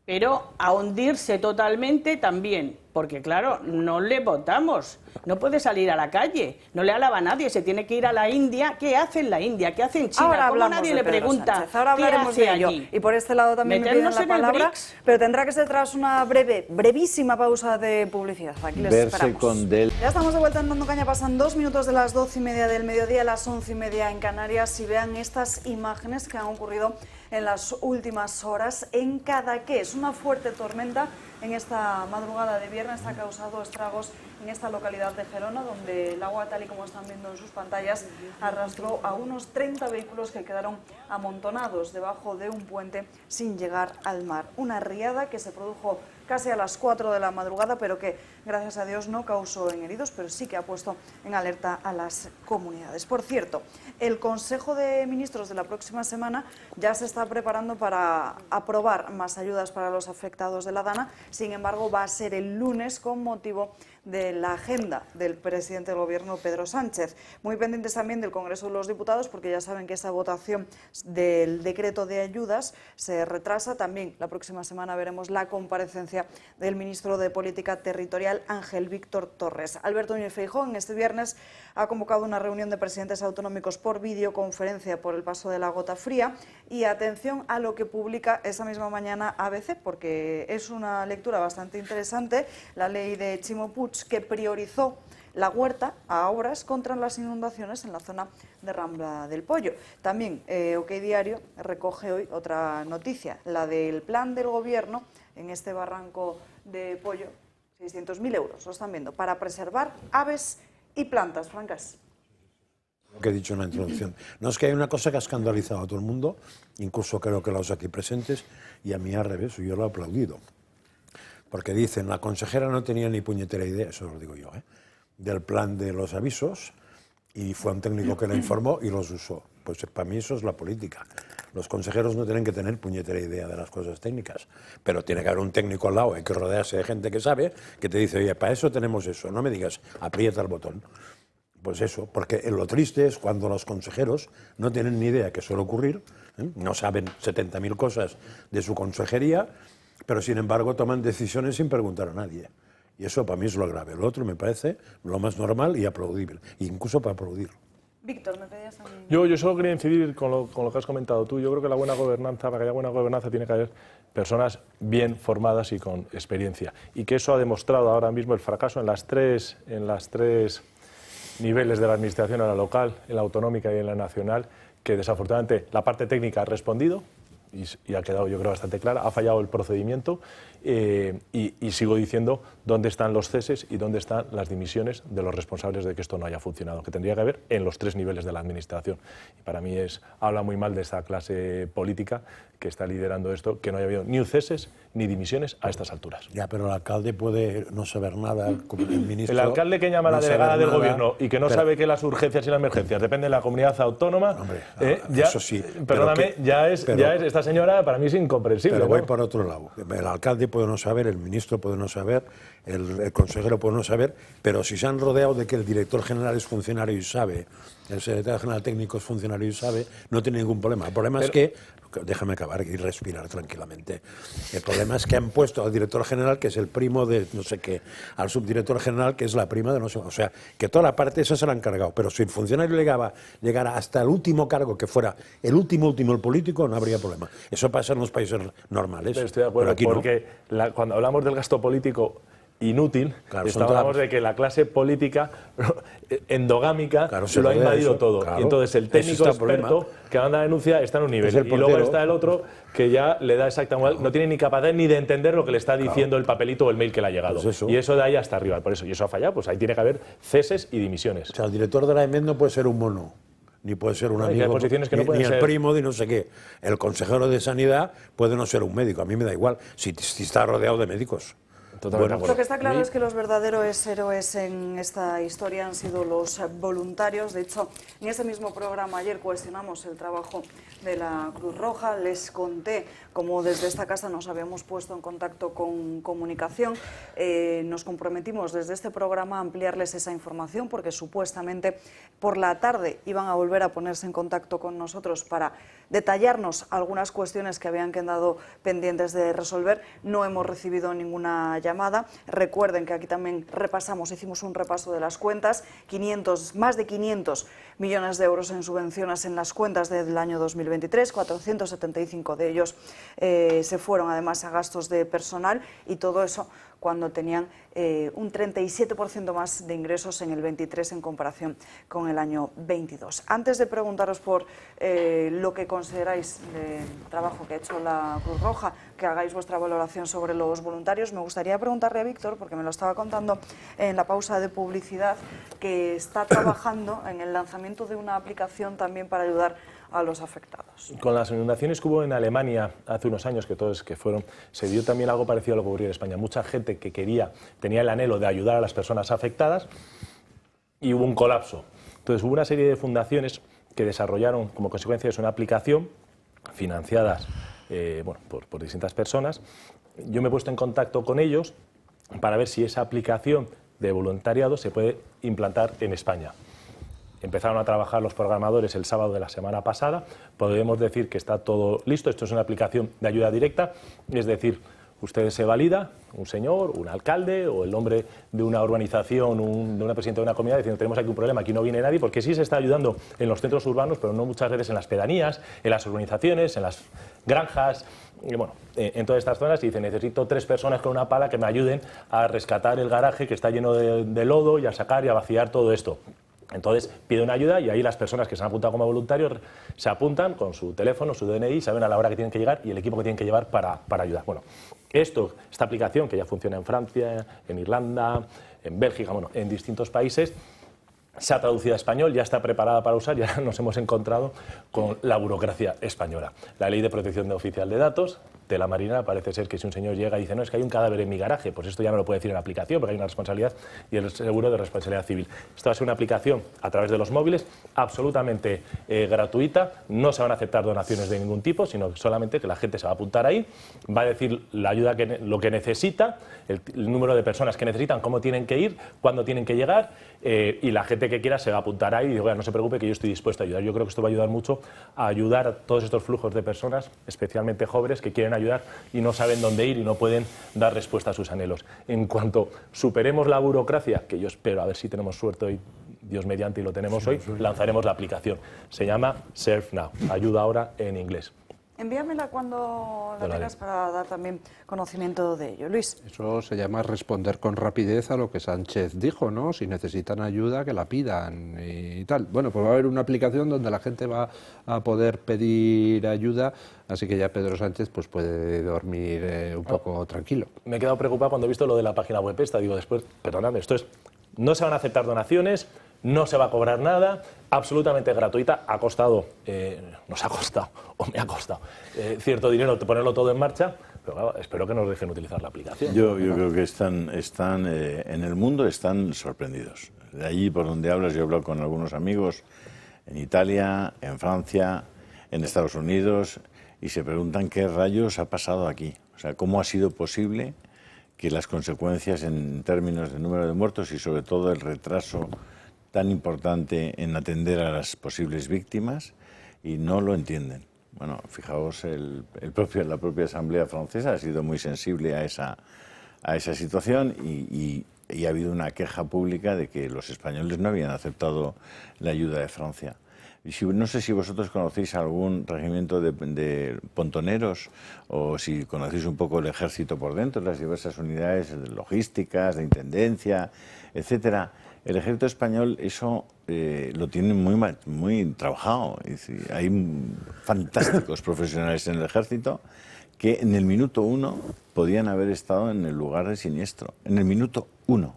pero a hundirse totalmente también, porque claro, no le votamos, no puede salir a la calle, no le alaba a nadie, se tiene que ir a la India. ¿Qué hace en la India? ¿Qué hace en China? Ahora ¿Cómo nadie le pregunta ahora hablaremos qué de hace ello. allí? Y por este lado también me piden la palabra, pero tendrá que ser tras una brevísima pausa de publicidad. Aquí les esperamos. Ya estamos de vuelta en Dando Caña, pasan 2 minutos de las 12:30 del mediodía, a las 11:30 en Canarias, y vean estas imágenes que han ocurrido en las últimas horas en Cadaqués. Una fuerte tormenta en esta madrugada de viernes ha causado estragos en esta localidad de Gerona, donde el agua, tal y como están viendo en sus pantallas, arrastró a unos 30 vehículos que quedaron amontonados debajo de un puente sin llegar al mar. Una riada que se produjo casi a las 4 de la madrugada, pero que, gracias a Dios, no causó en heridos, pero sí que ha puesto en alerta a las comunidades. Por cierto, el Consejo de Ministros de la próxima semana ya se está preparando para aprobar más ayudas para los afectados de la Dana. Sin embargo, va a ser el lunes con motivo de la agenda del presidente del Gobierno, Pedro Sánchez. Muy pendientes también del Congreso de los Diputados, porque ya saben que esa votación del decreto de ayudas se retrasa. También la próxima semana veremos la comparecencia del ministro de Política Territorial, Ángel Víctor Torres. Alberto Núñez Feijóo este viernes ha convocado una reunión de presidentes autonómicos por videoconferencia por el paso de la gota fría. Y atención a lo que publica esa misma mañana ABC, porque es una lectura bastante interesante. La ley de Chimo Puig, que priorizó la huerta a obras contra las inundaciones en la zona de Rambla del Pollo. También OK Diario recoge hoy otra noticia, la del plan del Gobierno en este barranco de Pollo, 600.000 euros, lo están viendo, para preservar aves y plantas. Francas. Lo que he dicho en la introducción. No, es que hay una cosa que ha escandalizado a todo el mundo, incluso creo que los aquí presentes, y a mí al revés, yo lo he aplaudido. Porque dicen, la consejera no tenía ni puñetera idea, eso lo digo yo, del plan de los avisos, y fue un técnico que la informó y los usó. Pues para mí eso es la política. Los consejeros no tienen que tener puñetera idea de las cosas técnicas, pero tiene que haber un técnico al lado, hay que rodearse de gente que sabe, que te dice, oye, para eso tenemos eso, no me digas, aprieta el botón. Pues eso, porque lo triste es cuando los consejeros no tienen ni idea qué suele ocurrir, no saben 70.000 cosas de su consejería, pero sin embargo toman decisiones sin preguntar a nadie. Y eso para mí es lo grave. Lo otro me parece lo más normal y aplaudible, incluso para aplaudir. Víctor, ¿me pedías también? Yo solo quería incidir con lo que has comentado tú. Yo creo que la buena gobernanza, para que haya buena gobernanza, tiene que haber personas bien formadas y con experiencia. Y que eso ha demostrado ahora mismo el fracaso en las tres niveles de la administración, en la local, en la autonómica y en la nacional, que desafortunadamente la parte técnica ha respondido y ha quedado, yo creo, bastante clara, ha fallado el procedimiento y sigo diciendo dónde están los ceses y dónde están las dimisiones de los responsables de que esto no haya funcionado, que tendría que haber en los tres niveles de la administración. Y para mí habla muy mal de esta clase política que está liderando esto, que no haya habido ni ceses ni dimisiones a estas alturas. Ya, pero el alcalde puede no saber nada, como el ministro... El alcalde que llama a la delegada del gobierno y que no sabe que las urgencias y las emergencias dependen de la comunidad autónoma, hombre, ya, eso sí. Perdóname, esta señora para mí es incomprensible. Pero voy ¿no? por otro lado. El alcalde puede no saber, el ministro puede no saber, el consejero puede no saber, pero si se han rodeado de que el director general es funcionario y sabe, el secretario general técnico es funcionario y sabe, no tiene ningún problema. El problema es que, déjame acabar y respirar tranquilamente, el problema es que han puesto al director general, que es el primo de no sé qué, al subdirector general, que es la prima de no sé, o sea, que toda la parte esa se la han cargado, pero si el funcionario llegara hasta el último cargo, que fuera el último, el político, no habría problema. Eso pasa en los países normales. Pero estoy de acuerdo, pero aquí porque cuando hablamos del gasto político inútil, claro, hablamos de que la clase política endogámica claro, lo ha invadido todo. Claro, y entonces el técnico experto que manda la denuncia está en un nivel. Y luego está el otro que ya le da exactamente, no tiene ni capacidad ni de entender lo que le está diciendo el papelito o el mail que le ha llegado. Pues y eso de ahí hasta arriba. Por eso, y eso ha fallado, pues ahí tiene que haber ceses y dimisiones. O sea, el director de la EMED no puede ser un mono, ni puede ser un amigo, ni el primo de no sé qué. El consejero de Sanidad puede no ser un médico, a mí me da igual, si está rodeado de médicos. Bueno, lo que está claro es que los verdaderos héroes en esta historia han sido los voluntarios. De hecho, en ese mismo programa ayer cuestionamos el trabajo de la Cruz Roja. Les conté cómo desde esta casa nos habíamos puesto en contacto con Comunicación. Nos comprometimos desde este programa a ampliarles esa información porque supuestamente por la tarde iban a volver a ponerse en contacto con nosotros para detallarnos algunas cuestiones que habían quedado pendientes de resolver. No hemos recibido ninguna llamada. Recuerden que aquí también hicimos un repaso de las cuentas, más de 500 millones de euros en subvenciones en las cuentas del año 2023, 475 de ellos se fueron además a gastos de personal y todo eso cuando tenían un 37% más de ingresos en el 23 en comparación con el año 22. Antes de preguntaros por lo que consideráis del trabajo que ha hecho la Cruz Roja, que hagáis vuestra valoración sobre los voluntarios, me gustaría preguntarle a Víctor, porque me lo estaba contando en la pausa de publicidad, que está trabajando en el lanzamiento de una aplicación también para ayudar a los afectados. Con las inundaciones que hubo en Alemania hace unos años, se dio también algo parecido a lo que ocurrió en España. Mucha gente que tenía el anhelo de ayudar a las personas afectadas y hubo un colapso. Entonces hubo una serie de fundaciones que desarrollaron como consecuencia de eso una aplicación financiadas por distintas personas. Yo me he puesto en contacto con ellos para ver si esa aplicación de voluntariado se puede implantar en España. Empezaron a trabajar los programadores el sábado de la semana pasada. Podemos decir que está todo listo. Esto es una aplicación de ayuda directa, es decir, usted se valida, un señor, un alcalde o el nombre de una urbanización, de una presidenta de una comunidad, diciendo tenemos aquí un problema, aquí no viene nadie, porque sí se está ayudando en los centros urbanos, pero no muchas veces en las pedanías, en las urbanizaciones, en las granjas, y bueno, en todas estas zonas. Y dice, necesito 3 personas con una pala que me ayuden a rescatar el garaje que está lleno de lodo y a sacar y a vaciar todo esto. Entonces pide una ayuda y ahí las personas que se han apuntado como voluntarios se apuntan con su teléfono, su DNI, saben a la hora que tienen que llegar y el equipo que tienen que llevar para ayudar. Bueno, esta aplicación que ya funciona en Francia, en Irlanda, en Bélgica, en distintos países, se ha traducido a español, ya está preparada para usar y ahora nos hemos encontrado con la burocracia española. La Ley de Protección Oficial de Datos de la Marina, parece ser que si un señor llega y dice, no, es que hay un cadáver en mi garaje, pues esto ya me lo puede decir en la aplicación, porque hay una responsabilidad y el seguro de responsabilidad civil. Esto va a ser una aplicación a través de los móviles, absolutamente gratuita, no se van a aceptar donaciones de ningún tipo, sino solamente que la gente se va a apuntar ahí, va a decir la ayuda lo que necesita, el número de personas que necesitan, cómo tienen que ir, cuándo tienen que llegar, y la gente que quiera se va a apuntar ahí y digo, no se preocupe que yo estoy dispuesto a ayudar. Yo creo que esto va a ayudar mucho a ayudar a todos estos flujos de personas, especialmente jóvenes, que quieren ayudar y no saben dónde ir y no pueden dar respuesta a sus anhelos. En cuanto superemos la burocracia, que yo espero, a ver si tenemos suerte hoy, Dios mediante, y lo tenemos hoy, lanzaremos la aplicación. Se llama Serve Now, ayuda ahora en inglés. Envíamela cuando la tengas para dar también conocimiento de ello. Luis. Eso se llama responder con rapidez a lo que Sánchez dijo, ¿no? Si necesitan ayuda, que la pidan y tal. Bueno, pues va a haber una aplicación donde la gente va a poder pedir ayuda, así que ya Pedro Sánchez pues puede dormir un poco tranquilo. Me he quedado preocupado cuando he visto lo de la página web esta. Digo, después, perdóname, esto es, no se van a aceptar donaciones, no se va a cobrar nada, absolutamente gratuita. Ha costado, nos ha costado, o me ha costado, cierto dinero ponerlo todo en marcha, pero claro, espero que nos dejen utilizar la aplicación. Yo creo que están en el mundo están sorprendidos. De allí por donde hablas, yo he hablado con algunos amigos en Italia, en Francia, en Estados Unidos, y se preguntan qué rayos ha pasado aquí. O sea, cómo ha sido posible que las consecuencias en términos de número de muertos y sobre todo el retraso tan importante en atender a las posibles víctimas, y no lo entienden. Bueno, fijaos, la propia Asamblea Francesa ha sido muy sensible a esa situación y ha habido una queja pública de que los españoles no habían aceptado la ayuda de Francia. Y no sé si vosotros conocéis algún regimiento de pontoneros o si conocéis un poco el ejército por dentro, las diversas unidades logísticas, de intendencia, etcétera. El ejército español eso lo tiene muy trabajado. Hay fantásticos profesionales en el ejército que en el minuto 1 podían haber estado en el lugar de siniestro. En el minuto 1.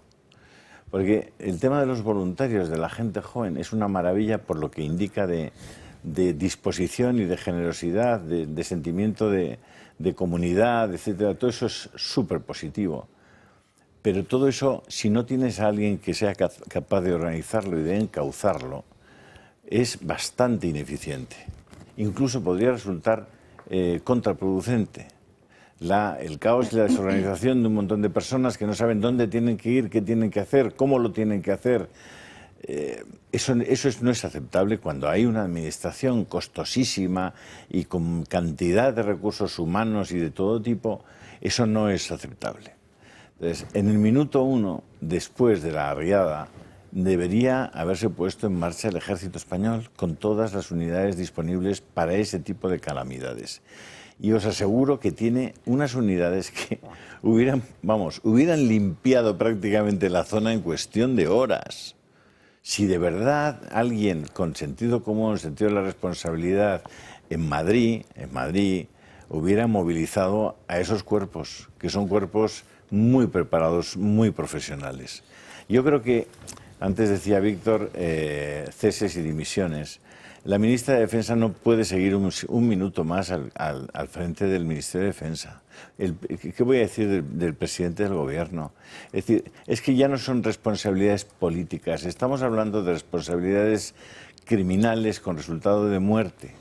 Porque el tema de los voluntarios, de la gente joven, es una maravilla por lo que indica de disposición y de generosidad, de sentimiento de comunidad, etcétera. Todo eso es súper positivo. Pero todo eso, si no tienes a alguien que sea capaz de organizarlo y de encauzarlo, es bastante ineficiente. Incluso podría resultar contraproducente. El caos y la desorganización de un montón de personas que no saben dónde tienen que ir, qué tienen que hacer, cómo lo tienen que hacer. Eso no es aceptable cuando hay una administración costosísima y con cantidad de recursos humanos y de todo tipo. Eso no es aceptable. Entonces, en el minuto 1, después de la arriada, debería haberse puesto en marcha el ejército español con todas las unidades disponibles para ese tipo de calamidades. Y os aseguro que tiene unas unidades que hubieran limpiado prácticamente la zona en cuestión de horas. Si de verdad alguien con sentido común, sentido de la responsabilidad, en Madrid, hubiera movilizado a esos cuerpos, que son cuerpos muy preparados, muy profesionales. Yo creo que, antes decía Víctor, ceses y dimisiones. La ministra de Defensa no puede seguir un minuto más al frente del Ministerio de Defensa. ¿Qué voy a decir del presidente del Gobierno? Es decir, es que ya no son responsabilidades políticas, estamos hablando de responsabilidades criminales con resultado de muerte.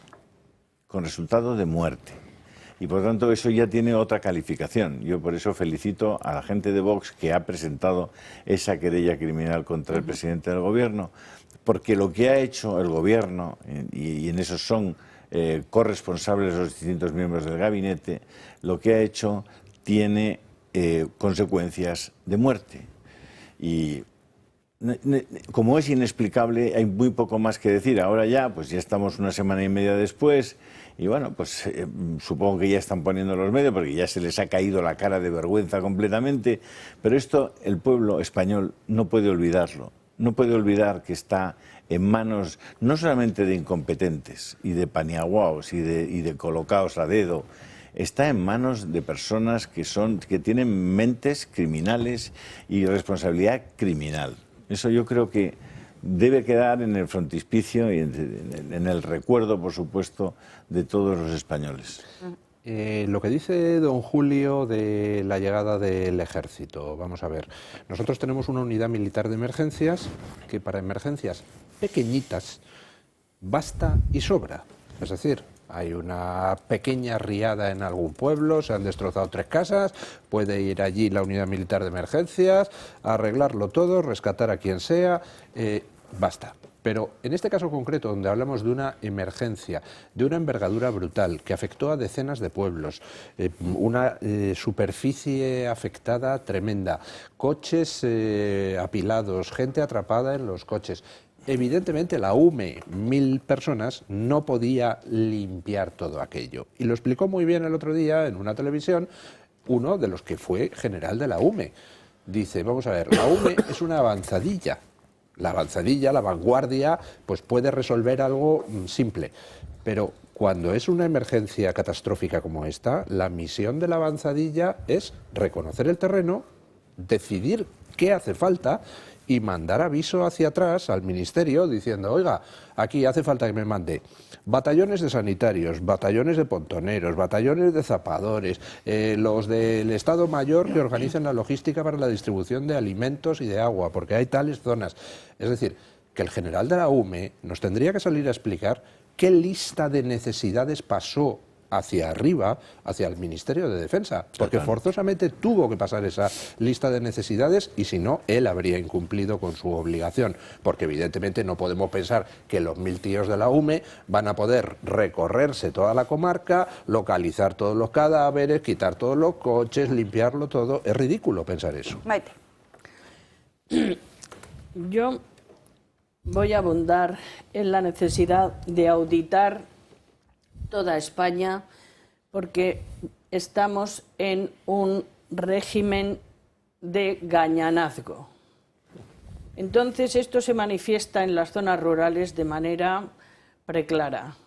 Y por tanto eso ya tiene otra calificación. Yo por eso felicito a la gente de Vox que ha presentado esa querella criminal contra el presidente del Gobierno, porque lo que ha hecho el Gobierno, y en eso son corresponsables los distintos miembros del gabinete, lo que ha hecho tiene consecuencias de muerte. Y como es inexplicable, hay muy poco más que decir. Ahora ya estamos una semana y media después y bueno, pues supongo que ya están poniendo los medios porque ya se les ha caído la cara de vergüenza completamente. Pero esto el pueblo español no puede olvidarlo. No puede olvidar que está en manos no solamente de incompetentes y de paniaguaos y de colocaos a dedo. Está en manos de personas que tienen mentes criminales y responsabilidad criminal. Eso yo creo que debe quedar en el frontispicio y en el recuerdo, por supuesto, de todos los españoles. Lo que dice don Julio de la llegada del ejército, vamos a ver, nosotros tenemos una unidad militar de emergencias que para emergencias pequeñitas basta y sobra. Es decir, hay una pequeña riada en algún pueblo, se han destrozado 3 casas, puede ir allí la unidad militar de emergencias, arreglarlo todo, rescatar a quien sea, basta. Pero en este caso concreto, donde hablamos de una emergencia, de una envergadura brutal que afectó a decenas de pueblos, una superficie afectada tremenda, coches apilados, gente atrapada en los coches. Evidentemente la UME, 1000 personas, no podía limpiar todo aquello. Y lo explicó muy bien el otro día en una televisión uno de los que fue general de la UME. Dice, vamos a ver, la UME es una avanzadilla. La avanzadilla, la vanguardia, pues puede resolver algo simple. Pero cuando es una emergencia catastrófica como esta, la misión de la avanzadilla es reconocer el terreno, decidir qué hace falta y mandar aviso hacia atrás al ministerio diciendo, oiga, aquí hace falta que me mande batallones de sanitarios, batallones de pontoneros, batallones de zapadores, los del Estado Mayor que organizan la logística para la distribución de alimentos y de agua, porque hay tales zonas. Es decir, que el general de la UME nos tendría que salir a explicar qué lista de necesidades pasó hacia arriba, hacia el Ministerio de Defensa, porque forzosamente tuvo que pasar esa lista de necesidades y si no, él habría incumplido con su obligación, porque evidentemente no podemos pensar que los 1000 tíos de la UME van a poder recorrerse toda la comarca, localizar todos los cadáveres, quitar todos los coches, limpiarlo todo. Es ridículo pensar eso. Maite. Yo voy a abundar en la necesidad de auditar toda España, porque estamos en un régimen de gañanazgo. Entonces esto se manifiesta en las zonas rurales de manera preclara.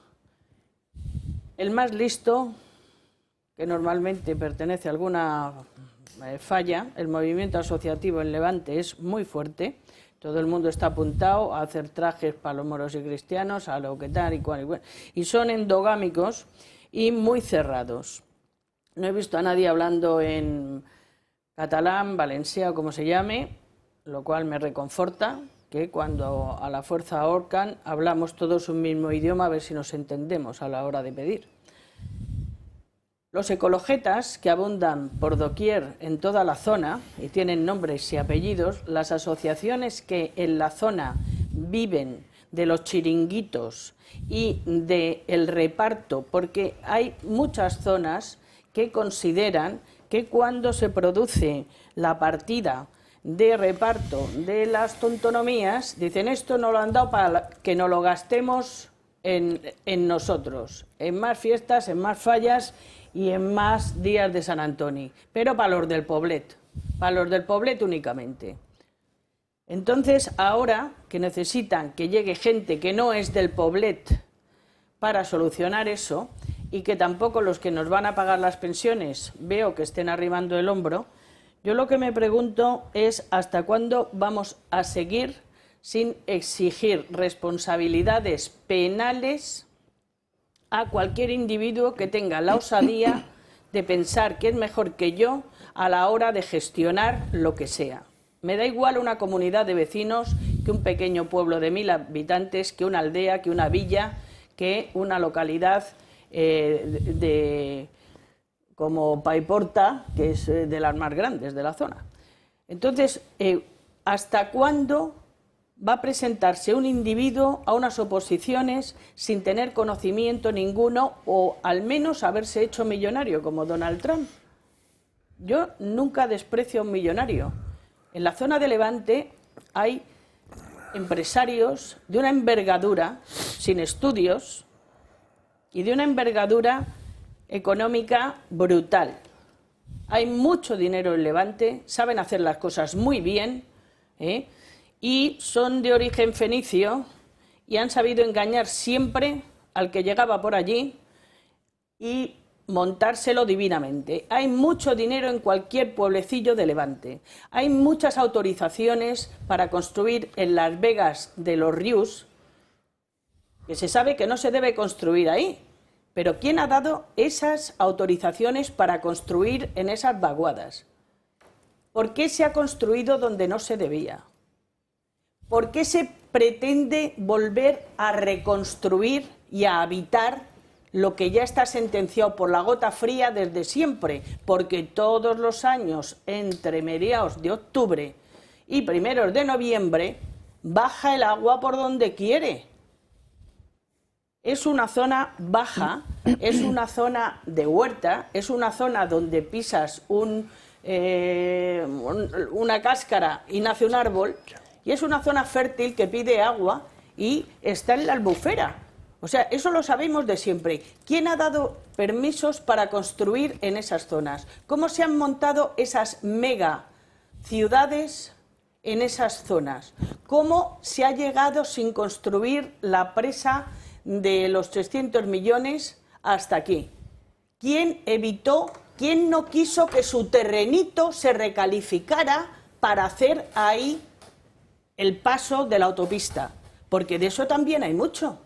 El más listo, que normalmente pertenece a alguna falla, el movimiento asociativo en Levante es muy fuerte. Todo el mundo está apuntado a hacer trajes para los moros y cristianos, a lo que tal y cual. Y son endogámicos y muy cerrados. No he visto a nadie hablando en catalán, valenciano, como se llame, lo cual me reconforta, que cuando a la fuerza ahorcan hablamos todos un mismo idioma, a ver si nos entendemos a la hora de pedir. Los ecologetas, que abundan por doquier en toda la zona y tienen nombres y apellidos, las asociaciones que en la zona viven de los chiringuitos y del reparto, porque hay muchas zonas que consideran que cuando se produce la partida de reparto de las tontonomías, dicen esto no lo han dado para que no lo gastemos en nosotros, en más fiestas, en más fallas y en más días de San Antoni, pero para los del Poblet únicamente. Entonces, ahora que necesitan que llegue gente que no es del Poblet para solucionar eso, y que tampoco los que nos van a pagar las pensiones veo que estén arrimando el hombro, yo lo que me pregunto es hasta cuándo vamos a seguir sin exigir responsabilidades penales a cualquier individuo que tenga la osadía de pensar que es mejor que yo a la hora de gestionar lo que sea. Me da igual una comunidad de vecinos que un pequeño pueblo de 1000 habitantes, que una aldea, que una villa, que una localidad como Paiporta, que es de las más grandes de la zona. Entonces, ¿hasta cuándo va a presentarse un individuo a unas oposiciones sin tener conocimiento ninguno o al menos haberse hecho millonario como Donald Trump? Yo nunca desprecio a un millonario. En la zona de Levante hay empresarios de una envergadura, sin estudios, y de una envergadura económica brutal. Hay mucho dinero en Levante, saben hacer las cosas muy bien, y son de origen fenicio y han sabido engañar siempre al que llegaba por allí y montárselo divinamente. Hay mucho dinero en cualquier pueblecillo de Levante. Hay muchas autorizaciones para construir en Las Vegas de los Ríos, que se sabe que no se debe construir ahí, Pero ¿quién ha dado esas autorizaciones para construir en esas vaguadas? ¿Por qué se ha construido donde no se debía? ¿Por qué se pretende volver a reconstruir y a habitar lo que ya está sentenciado por la gota fría desde siempre? Porque todos los años, entre mediados de octubre y primeros de noviembre, baja el agua por donde quiere. Es una zona baja, es una zona de huerta, es una zona donde pisas una cáscara y nace un árbol, y es una zona fértil que pide agua y está en la albufera. O sea, eso lo sabemos de siempre. ¿Quién ha dado permisos para construir en esas zonas? ¿Cómo se han montado esas mega ciudades en esas zonas? ¿Cómo se ha llegado sin construir la presa de los 300 millones hasta aquí? ¿Quién evitó, quién no quiso que su terrenito se recalificara para hacer ahí el paso de la autopista? Porque de eso también hay mucho.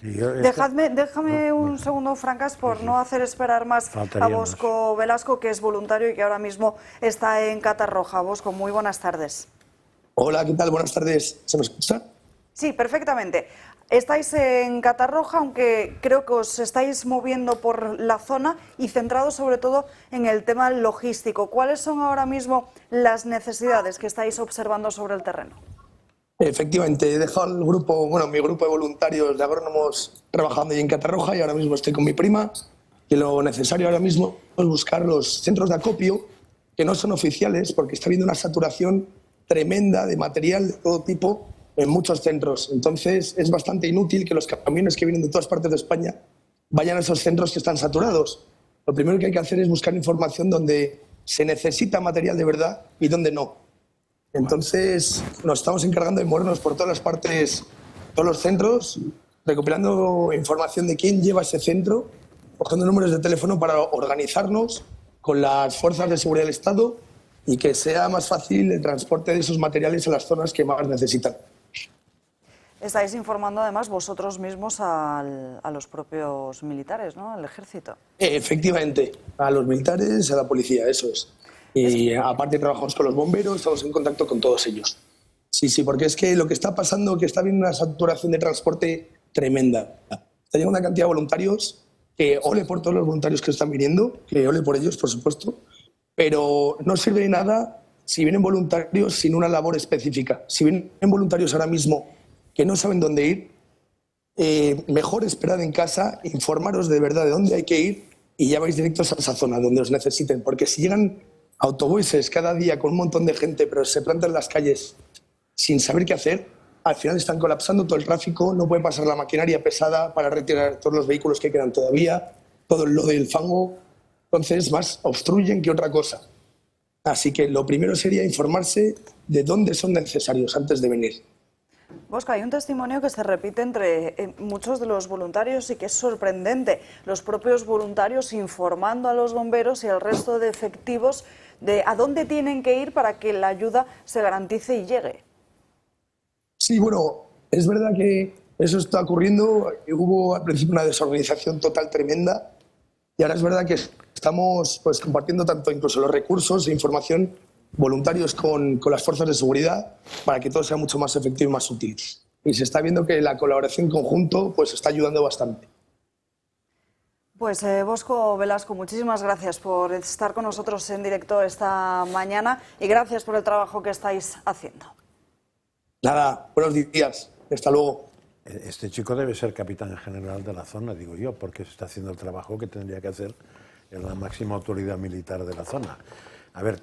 Déjame un segundo, Francas, por no hacer esperar más a Bosco Velasco, que es voluntario y que ahora mismo está en Catarroja. Bosco, muy buenas tardes. Hola, ¿qué tal? Buenas tardes. ¿Se me escucha? Sí, perfectamente. Estáis en Catarroja, aunque creo que os estáis moviendo por la zona y centrados sobre todo en el tema logístico. ¿Cuáles son ahora mismo las necesidades que estáis observando sobre el terreno? Efectivamente, he dejado el grupo, mi grupo de voluntarios de agrónomos trabajando ahí en Catarroja y ahora mismo estoy con mi prima, que lo necesario ahora mismo es buscar los centros de acopio que no son oficiales, porque está habiendo una saturación tremenda de material de todo tipo en muchos centros. Entonces es bastante inútil que los camiones que vienen de todas partes de España vayan a esos centros que están saturados. Lo primero que hay que hacer es buscar información donde se necesita material de verdad y donde no. Entonces nos estamos encargando de movernos por todas las partes, todos los centros, recopilando información de quién lleva ese centro, cogiendo números de teléfono para organizarnos con las fuerzas de seguridad del Estado y que sea más fácil el transporte de esos materiales a las zonas que más necesitan. Estáis informando además vosotros mismos a los propios militares, ¿no? Al ejército. Efectivamente, a los militares, a la policía, eso es. Y aparte trabajamos con los bomberos, estamos en contacto con todos ellos. Sí, porque es que lo que está pasando es que está habiendo una saturación de transporte tremenda. Está llegando una cantidad de voluntarios, que ole por todos los voluntarios que están viniendo, que ole por ellos, por supuesto, pero no sirve de nada si vienen voluntarios sin una labor específica. Si vienen voluntarios ahora mismo que no saben dónde ir, mejor esperad en casa, informaros de verdad de dónde hay que ir y ya vais directos a esa zona donde os necesiten, porque si llegan autobuses cada día con un montón de gente, pero se plantan en las calles sin saber qué hacer, al final están colapsando todo el tráfico, no puede pasar la maquinaria pesada para retirar todos los vehículos que quedan todavía, todo el lodo y el fango, entonces más obstruyen que otra cosa. Así que lo primero sería informarse de dónde son necesarios antes de venir. Bosco, hay un testimonio que se repite entre muchos de los voluntarios y que es sorprendente. Los propios voluntarios informando a los bomberos y al resto de efectivos de a dónde tienen que ir para que la ayuda se garantice y llegue. Sí, bueno, es verdad que eso está ocurriendo. Hubo al principio una desorganización total tremenda y ahora es verdad que estamos compartiendo tanto incluso los recursos e información voluntarios con las fuerzas de seguridad para que todo sea mucho más efectivo y más útil. Y se está viendo que la colaboración en conjunto está ayudando bastante. Pues Bosco Velasco, muchísimas gracias por estar con nosotros en directo esta mañana y gracias por el trabajo que estáis haciendo. Nada, buenos días. Hasta luego. Este chico debe ser capitán general de la zona, digo yo, porque se está haciendo el trabajo que tendría que hacer la máxima autoridad militar de la zona. A ver,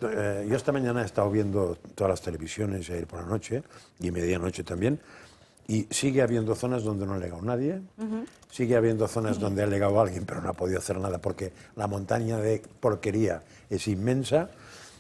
yo esta mañana he estado viendo todas las televisiones ayer por la noche y medianoche también, y sigue habiendo zonas donde no ha llegado nadie, sigue habiendo zonas donde ha llegado alguien pero no ha podido hacer nada porque la montaña de porquería es inmensa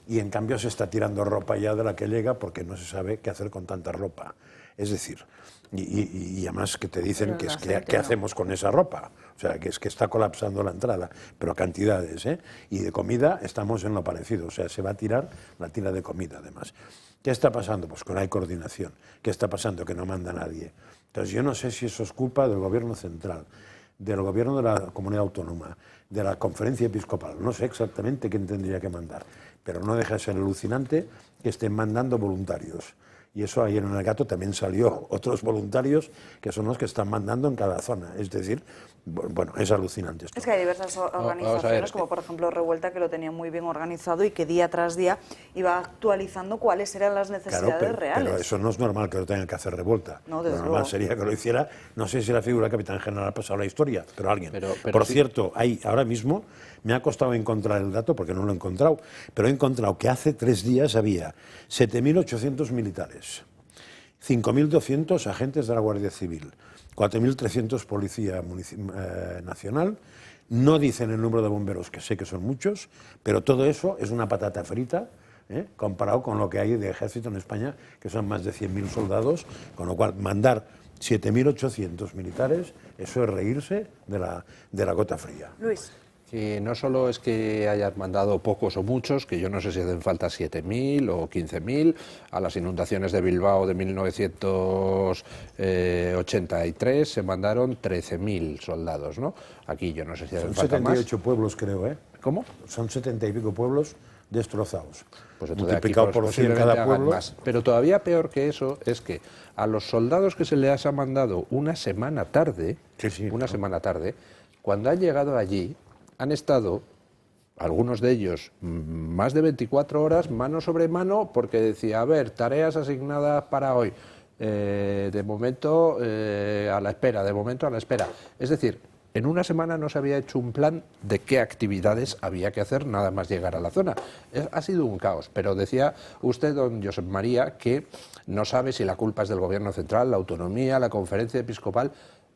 y en cambio se está tirando ropa ya de la que llega porque no se sabe qué hacer con tanta ropa. Es decir, y además que te dicen que es que qué hacemos con esa ropa, o sea, que es que está colapsando la entrada, pero cantidades, ¿eh? Y de comida estamos en lo parecido, o sea, se va a tirar la tira de comida además. ¿Qué está pasando? Pues que no hay coordinación. ¿Qué está pasando? Que no manda nadie. Entonces yo no sé si eso es culpa del gobierno central. del gobierno de la comunidad autónoma, de la conferencia episcopal, no sé exactamente quién tendría que mandar, pero no deja de ser alucinante que estén mandando voluntarios. Y eso ayer en el Gato también salió otros voluntarios que son los que están mandando en cada zona. Es decir, bueno, es alucinante esto. Es que hay diversas organizaciones, como por ejemplo Revuelta, que lo tenía muy bien organizado y que día tras día iba actualizando cuáles eran las necesidades reales. Pero eso no es normal que lo tengan que hacer Revuelta. No, lo normal luego sería que lo hiciera, no sé si la figura capitán general ha pasado la historia, pero alguien. Por sí. cierto, ahora mismo me ha costado encontrar el dato porque no lo he encontrado, pero he encontrado que hace 3 días había 7.800 militares, 5.200 agentes de la Guardia Civil, 4.300 Policía Nacional. No dicen el número de bomberos, que sé que son muchos, pero todo eso es una patata frita, comparado con lo que hay de ejército en España, que son más de 100.000 soldados, con lo cual mandar 7.800 militares, eso es reírse de la gota fría. Luis. Que no solo es que hayas mandado pocos o muchos, que yo no sé si hacen falta 7.000 o 15.000, a las inundaciones de Bilbao de 1983 se mandaron 13.000 soldados, ¿no? Aquí yo no sé si hacen falta más. Son 78 pueblos, creo, ¿eh? ¿Cómo? Son 70 y pico pueblos destrozados. Pues entonces multiplicado por 100 cada pueblo. Más. Pero todavía peor que eso es que a los soldados que se les ha mandado una semana tarde, semana tarde, cuando han llegado allí, han estado, algunos de ellos, más de 24 horas, mano sobre mano, porque decía, a ver, tareas asignadas para hoy, de momento a la espera, de momento a la espera. Es decir, en una semana no se había hecho un plan de qué actividades había que hacer nada más llegar a la zona. Ha sido un caos, pero decía usted, don Josep María, que no sabe si la culpa es del Gobierno central, la autonomía, la conferencia episcopal.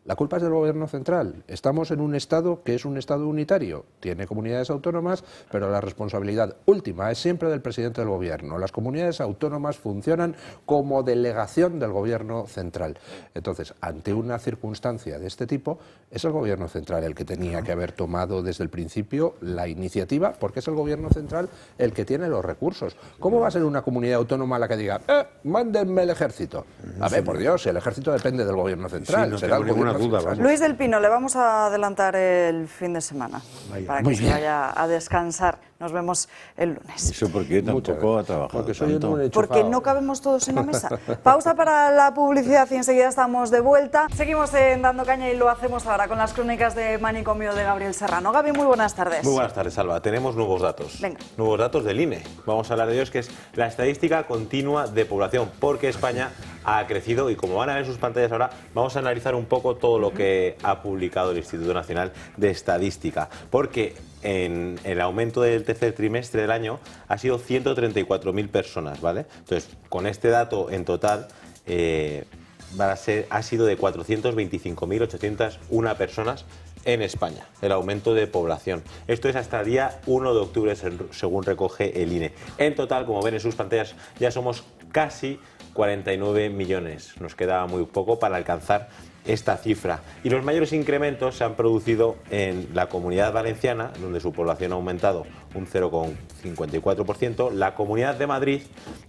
La culpa es del Gobierno central. Estamos en un Estado que es un Estado unitario. Tiene comunidades autónomas, pero la responsabilidad última es siempre del presidente del Gobierno. Las comunidades autónomas funcionan como delegación del Gobierno central. Entonces, ante una circunstancia de este tipo, es el Gobierno central el que tenía que haber tomado desde el principio la iniciativa, porque es el Gobierno central el que tiene los recursos. ¿Cómo va a ser una comunidad autónoma la que diga, mándenme el ejército? A ver, por Dios, el ejército depende del Gobierno central. Sí, no tengo ninguna duda, vamos. Luis del Pino, le vamos a adelantar el fin de semana para que se vaya a descansar. Nos vemos el lunes. ¿Eso por qué tampoco ha trabajado tanto? Porque no cabemos todos en la mesa. Pausa para la publicidad y enseguida estamos de vuelta. Seguimos en Dando Caña y lo hacemos ahora con las crónicas de Manicomio de Gabriel Serrano. Gaby, muy buenas tardes. Muy buenas tardes, Alba. Tenemos nuevos datos. Venga. Nuevos datos del INE. Vamos a hablar de ellos, que es la estadística continua de población, porque España ha crecido y, como van a ver en sus pantallas ahora, vamos a analizar un poco todo lo que ha publicado el Instituto Nacional de Estadística, porque en el aumento del tercer trimestre del año ha sido 134.000 personas, ¿vale? Entonces, con este dato en total ha sido de 425.801 personas en España, el aumento de población. Esto es hasta el día 1 de octubre, según recoge el INE. En total, como ven en sus pantallas, ya somos casi 49 millones. Nos queda muy poco para alcanzar esta cifra. Y los mayores incrementos se han producido en la Comunidad Valenciana, donde su población ha aumentado un 0,54%, la Comunidad de Madrid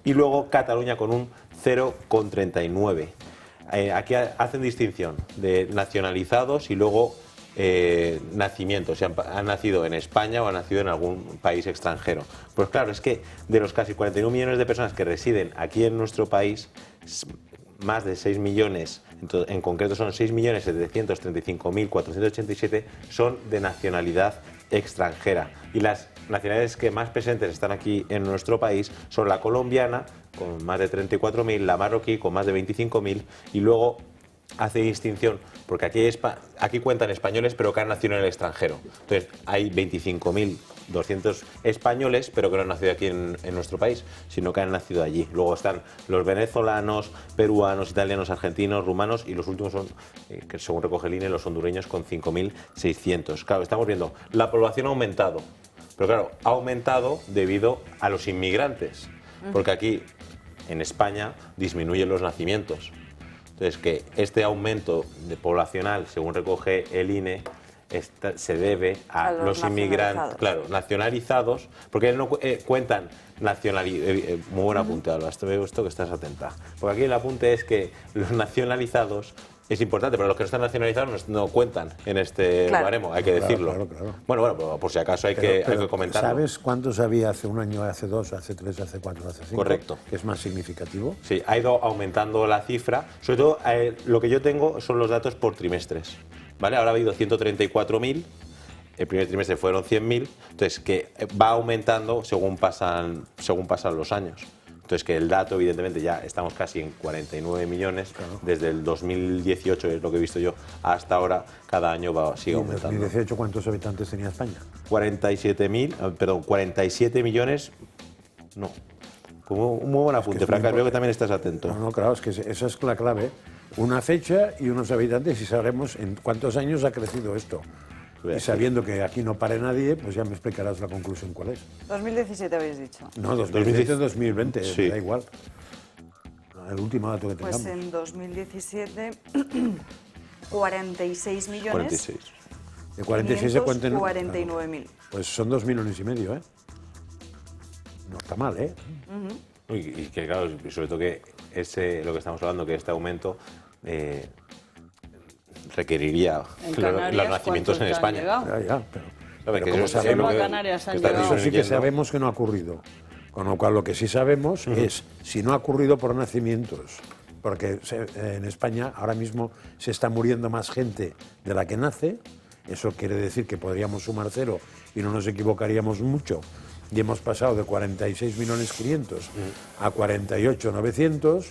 y luego Cataluña con un 0,39%. Aquí hacen distinción de nacionalizados y luego nacimientos, si han nacido en España o han nacido en algún país extranjero. Pues claro, es que de los casi 41 millones de personas que residen aquí en nuestro país, más de 6 millones, en concreto son 6.735.487, son de nacionalidad extranjera. Y las nacionalidades que más presentes están aquí en nuestro país son la colombiana, con más de 34.000, la marroquí, con más de 25.000, y luego hace distinción, porque aquí cuentan españoles, pero que han nacido en el extranjero. Entonces, hay 25.200 españoles, pero que no han nacido aquí en nuestro país, sino que han nacido allí. Luego están los venezolanos, peruanos, italianos, argentinos, rumanos, y los últimos son, que según recoge el INE, los hondureños, con 5.600. Claro, estamos viendo, la población ha aumentado, pero claro, ha aumentado debido a los inmigrantes, porque aquí, en España, disminuyen los nacimientos. Entonces, que este aumento poblacional, según recoge el INE, se debe a los inmigrantes, claro, nacionalizados, porque no cuentan muy buen apunte, Alba, esto que estás atenta. Porque aquí el apunte es que los nacionalizados es importante, pero los que no están nacionalizados no cuentan en este baremo, hay que decirlo. Claro. Bueno, por si acaso hay que comentarlo. ¿Sabes cuántos había hace un año, hace 2, hace 3, hace 4, hace 5? Correcto. Que es más significativo. Sí, ha ido aumentando la cifra. Sobre todo, lo que yo tengo son los datos por trimestres. ¿Vale? Ahora ha habido 134.000, el primer trimestre fueron 100.000, entonces que va aumentando según pasan los años. Entonces que el dato, evidentemente, ya estamos casi en 49 millones, desde el 2018, es lo que he visto yo, hasta ahora, cada año sigue aumentando. ¿En 2018 cuántos habitantes tenía España? 47 millones, no. Como un muy buen apunte, Franca, creo que también estás atento. No, claro, es que esa es la clave. Una fecha y unos habitantes y sabremos en cuántos años ha crecido esto. Y sabiendo que aquí no pare nadie, pues ya me explicarás la conclusión cuál es. 2017 habéis dicho. No, 2017-2020, sí. da igual. El último dato que tengamos. Pues en 2017, 46 millones. 46. De 46 a 49.000. Pues son 2,5 millones, ¿eh? No está mal, ¿eh? Y que claro, sobre todo que lo que estamos hablando, que este aumento requeriría los nacimientos en España. Ya, pero que como sabemos, a Canarias han llegado. eso sí que sabemos que no ha ocurrido. Con lo cual, lo que sí sabemos es si no ha ocurrido por nacimientos, porque en España ahora mismo se está muriendo más gente de la que nace, eso quiere decir que podríamos sumar 0 y no nos equivocaríamos mucho, y hemos pasado de 46.500.000 a 48.900.000,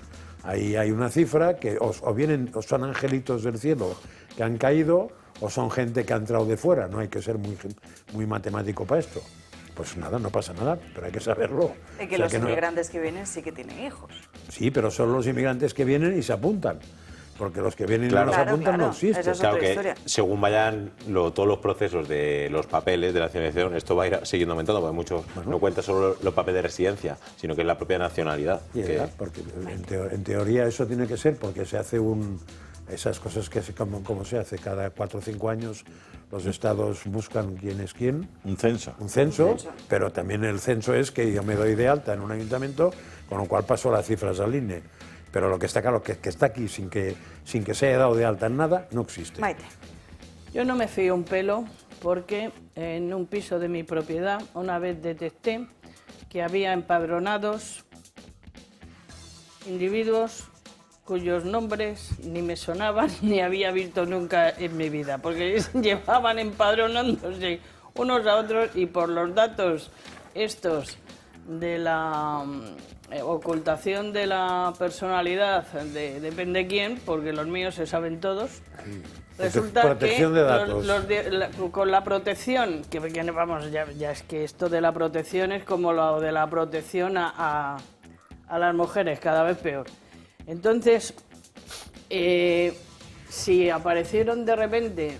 ahí hay una cifra que o son angelitos del cielo que han caído, o son gente que ha entrado de fuera, no hay que ser muy matemático para esto. Pues nada, no pasa nada, pero hay que saberlo. Y que los inmigrantes que vienen sí que tienen hijos. Sí, pero son los inmigrantes que vienen y se apuntan. Porque los que vienen y no se apuntan no existen. Eso es claro otra que historia. según vayan todos los procesos de los papeles de nacionalización, esto va a ir siguiendo aumentando, porque muchos no cuenta solo los papeles de residencia, sino que es la propia nacionalidad. Porque en teoría eso tiene que ser, porque se hace esas cosas que como se hace cada 4 o 5 años, los estados buscan quién es quién. Un censo. Un censo, pero también el censo es que yo me doy de alta en un ayuntamiento, con lo cual paso las cifras al INE. Pero lo que está claro que está aquí sin que se haya dado de alta en nada, no existe. Maite. Yo no me fío un pelo porque en un piso de mi propiedad una vez detecté que había empadronados individuos cuyos nombres ni me sonaban ni había visto nunca en mi vida, porque llevaban empadronándose unos a otros y por los datos estos de la ocultación de la personalidad de depende quién, porque los míos se saben todos. Resulta protección que de datos. Con la protección, que vamos, ya es que esto de la protección es como lo de la protección a las mujeres, cada vez peor. Entonces, si aparecieron de repente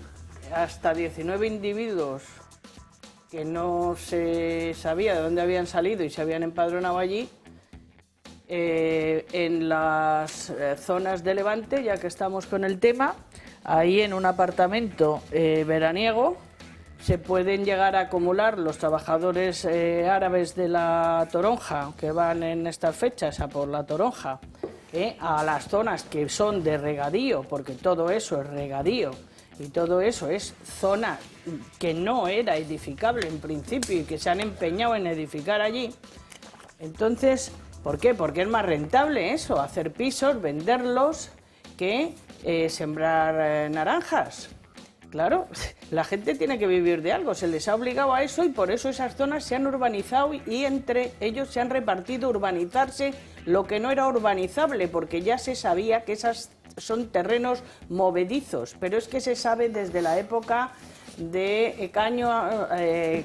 hasta 19 individuos que no se sabía de dónde habían salido y se habían empadronado allí, en las zonas de Levante, ya que estamos con el tema, ahí en un apartamento veraniego se pueden llegar a acumular los trabajadores árabes de la toronja que van en estas fechas a por la toronja, a las zonas que son de regadío, porque todo eso es regadío y todo eso es zona que no era edificable en principio y que se han empeñado en edificar allí. Entonces, ¿por qué? Porque es más rentable eso, hacer pisos, venderlos, que sembrar naranjas. Claro, la gente tiene que vivir de algo, se les ha obligado a eso y por eso esas zonas se han urbanizado y entre ellos se han repartido urbanizarse lo que no era urbanizable, porque ya se sabía que esas son terrenos movedizos, pero es que se sabe desde la época de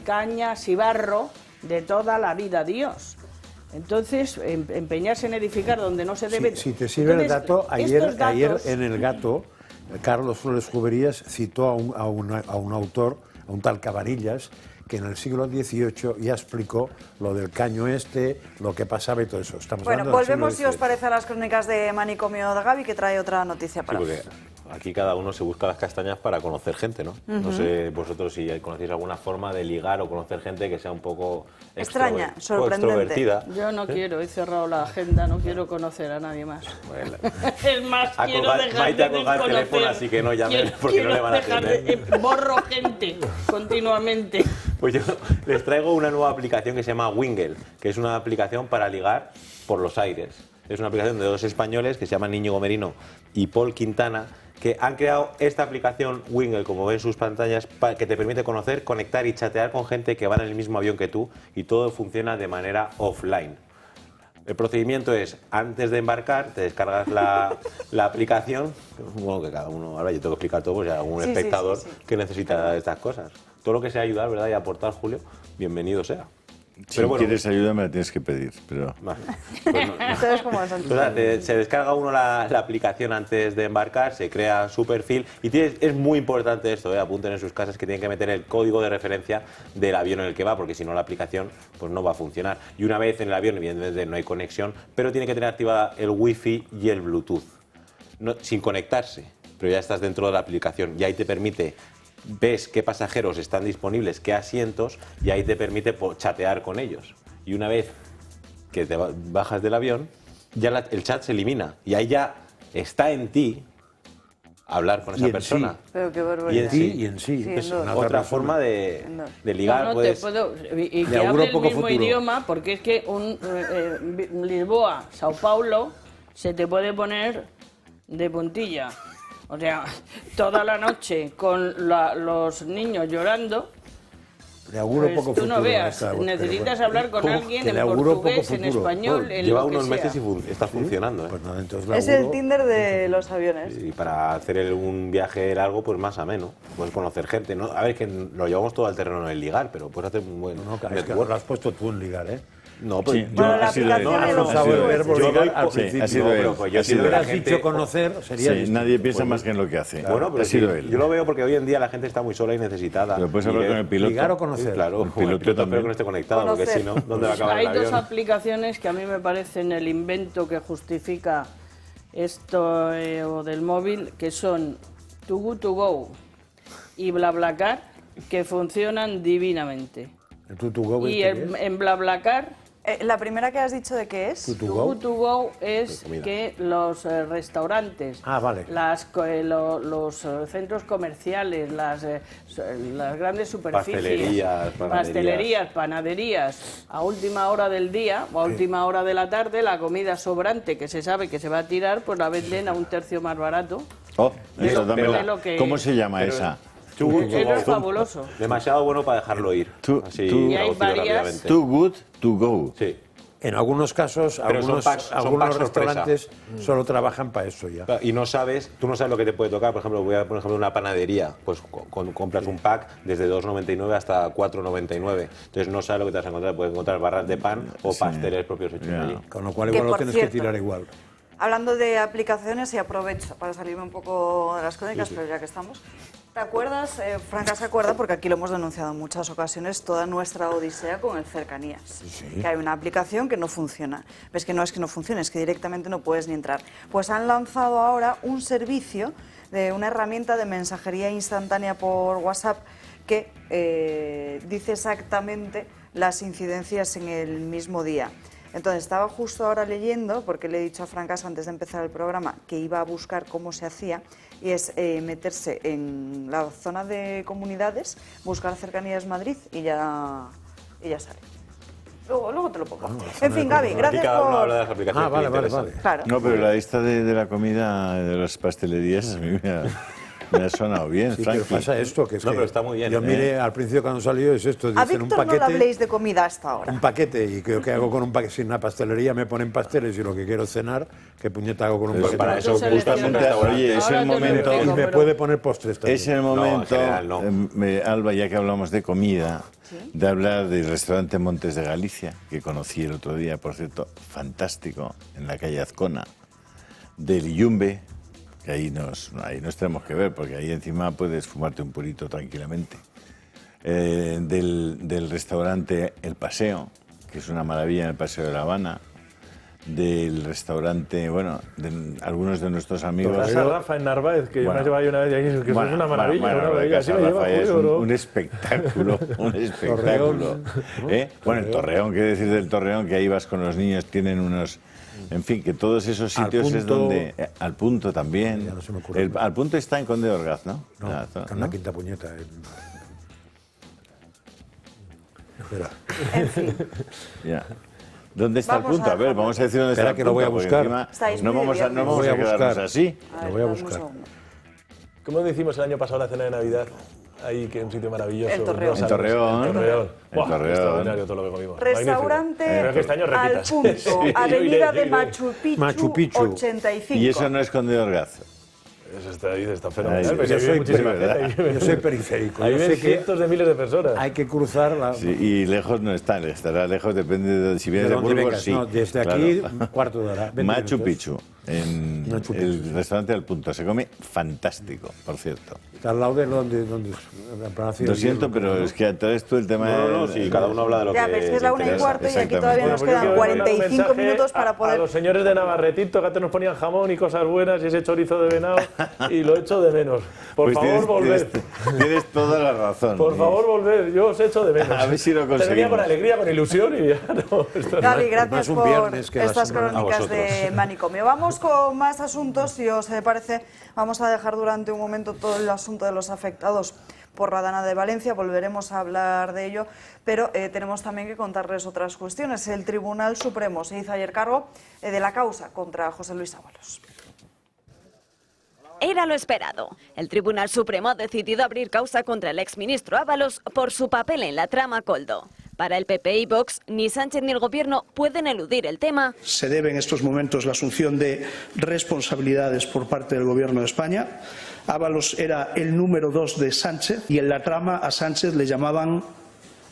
cañas y barro de toda la vida Dios. Entonces, empeñarse en edificar donde no se debe... Si te sirve el dato, ayer en El Gato, Carlos Flores Juberías citó a un autor, a un tal Cabanillas, que en el siglo XVIII ya explicó lo del caño lo que pasaba y todo eso. Bueno, volvemos, si os parece, a las crónicas de Manicomio de Gaby, que trae otra noticia para nosotros. aquí cada uno se busca las castañas para conocer gente, ¿no? No sé vosotros si conocéis alguna forma de ligar o conocer gente que sea un poco extraña, o sorprendente. extrovertida. Yo no quiero, he cerrado la agenda, no quiero conocer a nadie más. Bueno. Es más, quiero dejar Maite de ha colgado el teléfono, desconocer. así que no llamen porque no le van a atender. Borro gente continuamente. Pues yo les traigo una nueva aplicación que se llama Wingle, que es una aplicación para ligar por los aires. Es una aplicación de dos españoles que se llaman Íñigo Merino y Paul Quintana, que han creado esta aplicación Wingle, como ven en sus pantallas, que te permite conocer, conectar y chatear con gente que va en el mismo avión que tú, y todo funciona de manera offline. El procedimiento es, antes de embarcar, te descargas la aplicación, bueno, que cada uno, ahora yo tengo que explicar todo, pues hay algún espectador que necesita estas cosas. Todo lo que sea ayudar, ¿verdad?, y aportar, Julio, bienvenido sea. Si quieres ayuda me la tienes que pedir, pero... Vale. Pues se descarga uno la aplicación antes de embarcar, se crea su perfil y es muy importante esto, apunten en sus casas que tienen que meter el código de referencia del avión en el que va, porque si no la aplicación pues no va a funcionar. Y una vez en el avión, evidentemente no hay conexión, pero tiene que tener activada el Wi-Fi y el Bluetooth, sin conectarse, pero ya estás dentro de la aplicación y ahí te permite... ves qué pasajeros están disponibles, qué asientos, y ahí te permite chatear con ellos. Y una vez que te bajas del avión, ya el chat se elimina. Y ahí ya está en ti hablar con esa persona. Sí. Pero qué barbaridad. Y en sí. Es otra forma de ligar. No, te puedo, y que hable el mismo idioma, porque es que Lisboa, Sao Paulo, se te puede poner de puntilla. O sea, toda la noche con los niños llorando, Le auguro pues poco tú futuro. no veas, necesitas hablar con alguien en portugués, en español, en Lleva lo que unos sea. meses y está funcionando. Pues nada, entonces le Es el auguro- Tinder de los aviones. Y para hacer un viaje largo, pues más ameno. Puedes conocer gente, ¿no? A ver, que lo llevamos todo al terreno del ligar, pero puedes hacer un buen No, es que network. lo has puesto tú en ligar, ¿eh? No, pues Sí, Bueno, la ha sido él. aplicación has de los usado el aviones. verbo Yo ligar doy al po- principio. ha sido No, él. pero pues yo Ha Si sido sido él. la hubieras gente... dicho conocer, sería Sí, distinto. nadie piensa más que en lo que hace. Bueno, pero ha sido sí, él. yo lo veo porque hoy en día la gente está muy sola y necesitada. Pero puedes Y hablar con el piloto. Ligar o conocer. Claro, El con el piloto piloto también. espero que no esté conectado, porque Conocer. si no, ¿dónde va a acabar Hay el dos avión? aplicaciones que a mí me parecen el invento que justifica esto del móvil, que son Too Good To Go y BlaBlaCar, que funcionan divinamente. El Too To Go, Y ¿este qué es? en BlaBlaCar, La primera que has dicho de qué es. Too To Too Go. Good To Go es comida. que los restaurantes, Ah, vale. los centros comerciales, las grandes superficies, Pastelerías, panaderías, a última hora del día o a última hora de la tarde, la comida sobrante que se sabe que se va a tirar, pues la venden a un tercio más barato. Oh, De eso, lo- dámela. de lo que- ¿Cómo se llama pero- esa? Eso es fabuloso. Demasiado bueno para dejarlo ir. Así, Y hay traducido varias- rápidamente. Too good to go. Sí. En algunos casos, Pero son algunos packs sorpresa. restaurantes solo trabajan para eso ya. Y no sabes, tú no sabes lo que te puede tocar. Por ejemplo, voy a poner una panadería, pues compras un pack desde 2,99 hasta 4,99. Entonces no sabes lo que te vas a encontrar. Puedes encontrar barras de pan o pasteles propios hechos Ya. allí. Con lo cual Que, igual lo por tienes cierto, que tirar igual. Hablando de aplicaciones, y aprovecho para salirme un poco de las crónicas, pero ya que estamos. ¿Te acuerdas? Franca se acuerda, porque aquí lo hemos denunciado en muchas ocasiones, toda nuestra odisea con el Cercanías. Que hay una aplicación que no funciona. Ves que no es que no funcione, es que directamente no puedes ni entrar. Pues han lanzado ahora un servicio de una herramienta de mensajería instantánea por WhatsApp que dice exactamente las incidencias en el mismo día. Entonces, estaba justo ahora leyendo, porque le he dicho a Francas antes de empezar el programa que iba a buscar cómo se hacía, y es meterse en la zona de comunidades, buscar Cercanías Madrid y ya sale. Luego te lo pongo. En fin, Gaby, Aquí gracias cada uno habla de por... las aplicaciones que le interesan. Claro. No, pero la lista de la comida de las pastelerías a mí me ha sonado bien, Sí, pero Frankie. pasa esto, que es No, que pero está muy bien, yo miré al principio cuando salió, es esto, A dicen un Víctor no le paquete, habléis de comida hasta ahora. un paquete, y creo que hago con un paquete, si en una pastelería me ponen pasteles y lo que quiero cenar, ¿qué puñeta hago con un Pero paquete? para eso Entonces, buscas un selecciona- restaurante. Oye, es Ahora el te lo momento... Y explico. me pero- puede poner postres también. Es el No, en momento, general no. Alba, ya que hablamos de comida, de hablar del restaurante Montes de Galicia, que conocí el otro día, por cierto, fantástico, en la calle Azcona, del Yumbe, que ahí nos tenemos que ver, porque ahí encima puedes fumarte un purito tranquilamente. Del restaurante El Paseo, que es una maravilla en el Paseo de La Habana, del restaurante, bueno, de algunos de nuestros amigos. Casa Rafa en Narváez, que yo me he llevado una vez de ahí, que eso es una maravilla. Casa Rafa es un espectáculo, un espectáculo. Bueno, el Torreón, ¿qué decir del Torreón? Que ahí vas con los niños, tienen unos... En fin, que todos esos sitios es donde... Al Punto también. No Al Punto está en Conde de Orgaz, ¿no? No, está en la Quinta Puñeta. Espera. En fin. Ya. ¿Dónde está el punto? A ver, vamos a decir dónde está el punto. Que lo voy a buscar. No vamos a quedarnos así. Lo voy a buscar. ¿Cómo decimos el año pasado la cena de Navidad? Ahí, que es un sitio maravilloso. El Torreón. En Torreón. En Torreón. Torreón. Extraordinario todo lo que comimos. Restaurante que este año Al repitas. Punto, Sí. avenida de Machu Picchu, 85. Y eso no es Conde de Orgaz. Eso está fenomenal. Yo soy periférico. Hay cientos de miles de personas. Hay que cruzar la... Sí, y lejos no está, estará lejos, depende de si vienes de dónde Burgos, vengas. sí. No, desde claro. aquí, cuarto de hora. Machu Picchu, en el restaurante Al Punto. Se come fantástico, por cierto. Está al lado de donde Lo siento, pero es que traes tú el tema... No, sí, cada uno habla de lo que... Ya ves que es la 1:15 y aquí todavía nos quedan 45 minutos para poder... A los señores de Navarretito, que antes nos ponían jamón y cosas buenas y ese chorizo de venado, y lo echo de menos. Por favor, volved. Tienes toda la razón. Por favor, volved. Yo os echo de menos. A ver si lo conseguimos. Te venía con alegría, con ilusión y ya no. Gaby, gracias por estas crónicas de Manicomio. Vamos con más asuntos, si os parece. Vamos a dejar durante un momento todo el asunto de los afectados por la Dana de Valencia, volveremos a hablar de ello, pero tenemos también que contarles otras cuestiones. El Tribunal Supremo se hizo ayer cargo de la causa contra José Luis Ábalos. Era lo esperado. El Tribunal Supremo ha decidido abrir causa contra el exministro Ábalos por su papel en la trama Koldo. Para el PP y Vox, ni Sánchez ni el Gobierno pueden eludir el tema. Se debe en estos momentos la asunción de responsabilidades por parte del Gobierno de España. Ábalos era el número 2 de Sánchez y en la trama a Sánchez le llamaban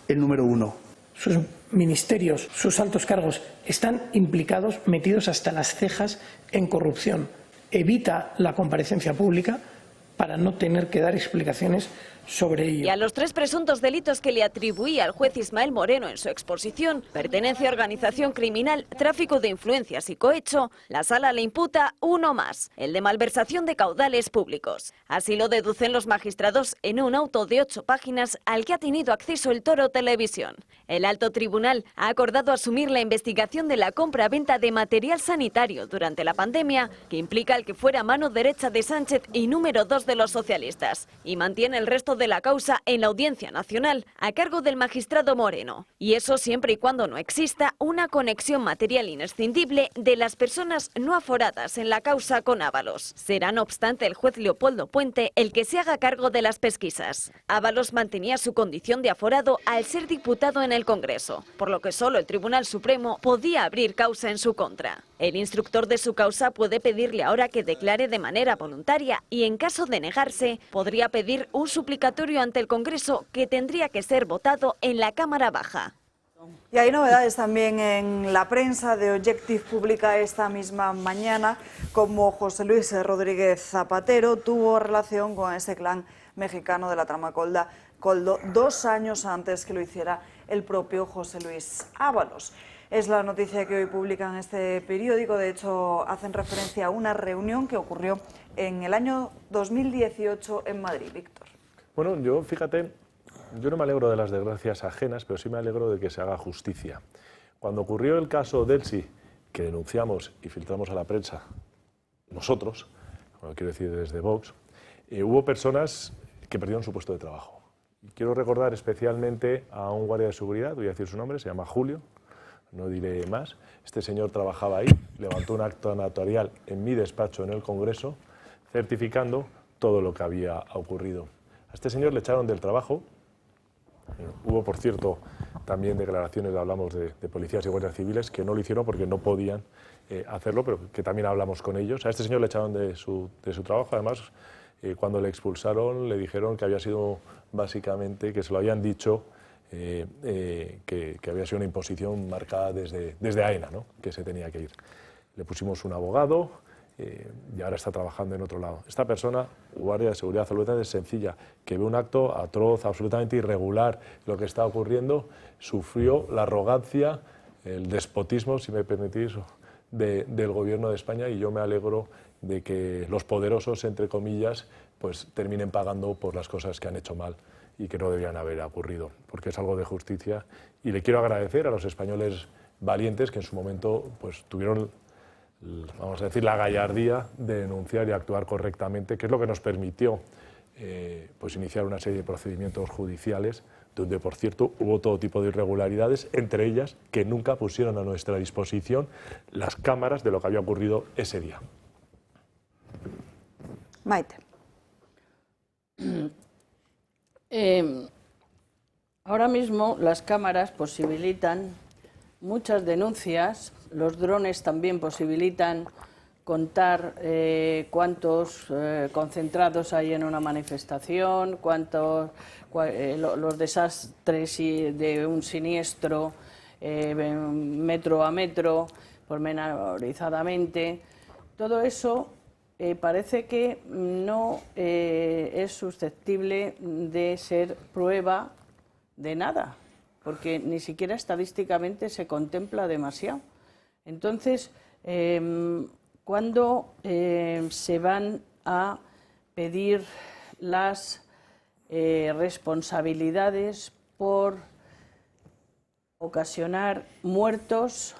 el número 1. Sus ministerios, sus altos cargos están implicados, metidos hasta las cejas en corrupción. Evita la comparecencia pública para no tener que dar explicaciones sobre ello. Y a los 3 presuntos delitos que le atribuía el juez Ismael Moreno en su exposición, pertenencia a organización criminal, tráfico de influencias y cohecho, la sala le imputa uno más, el de malversación de caudales públicos. Así lo deducen los magistrados en un auto de 8 páginas al que ha tenido acceso el Toro Televisión. El alto tribunal ha acordado asumir la investigación de la compra-venta de material sanitario durante la pandemia, que implica al que fuera mano derecha de Sánchez y número 2 de los socialistas, y mantiene el resto de la causa en la Audiencia Nacional a cargo del magistrado Moreno. Y eso siempre y cuando no exista una conexión material inescindible de las personas no aforadas en la causa con Ábalos. Será, no obstante, el juez Leopoldo Puente el que se haga cargo de las pesquisas. Ábalos mantenía su condición de aforado al ser diputado en el Congreso, por lo que solo el Tribunal Supremo podía abrir causa en su contra. El instructor de su causa puede pedirle ahora que declare de manera voluntaria y, en caso de negarse, podría pedir un suplicatorio ante el Congreso que tendría que ser votado en la Cámara Baja. Y hay novedades también en la prensa. De Objective publica esta misma mañana como José Luis Rodríguez Zapatero tuvo relación con ese clan mexicano de la trama Koldo 2 años antes que lo hiciera el propio José Luis Ábalos. Es la noticia que hoy publican este periódico. De hecho, hacen referencia a una reunión que ocurrió en el año 2018 en Madrid. Víctor. Bueno, yo, fíjate, yo no me alegro de las desgracias ajenas, pero sí me alegro de que se haga justicia. Cuando ocurrió el caso Delsi, que denunciamos y filtramos a la prensa, nosotros, bueno, quiero decir desde Vox, hubo personas que perdieron su puesto de trabajo. Y quiero recordar especialmente a un guardia de seguridad, voy a decir su nombre, se llama Julio, no diré más. Este señor trabajaba ahí, levantó un acta notarial en mi despacho en el Congreso, certificando todo lo que había ocurrido. A este señor le echaron del trabajo. Hubo, por cierto, también declaraciones, hablamos de policías y guardias civiles, que no lo hicieron porque no podían hacerlo, pero que también hablamos con ellos. A este señor le echaron de su trabajo. Además, cuando le expulsaron, le dijeron que había sido básicamente, que se lo habían dicho, que había sido una imposición marcada desde AENA, ¿no? Que se tenía que ir. Le pusimos un abogado y ahora está trabajando en otro lado. Esta persona, guardia de seguridad absolutamente sencilla, que ve un acto atroz, absolutamente irregular, lo que está ocurriendo, sufrió la arrogancia, el despotismo, si me permitís, del Gobierno de España, y yo me alegro de que los poderosos, entre comillas, pues terminen pagando por las cosas que han hecho mal y que no debían haber ocurrido, porque es algo de justicia. Y le quiero agradecer a los españoles valientes que en su momento pues tuvieron, vamos a decir, la gallardía de denunciar y actuar correctamente, que es lo que nos permitió pues iniciar una serie de procedimientos judiciales, donde, por cierto, hubo todo tipo de irregularidades, entre ellas que nunca pusieron a nuestra disposición las cámaras de lo que había ocurrido ese día. Maite. Ahora mismo las cámaras posibilitan muchas denuncias, los drones también posibilitan contar cuántos concentrados hay en una manifestación, los desastres de un siniestro metro a metro, pormenorizadamente. Todo eso parece que no es susceptible de ser prueba de nada, porque ni siquiera estadísticamente se contempla demasiado. Entonces, cuando se van a pedir las responsabilidades por ocasionar muertos,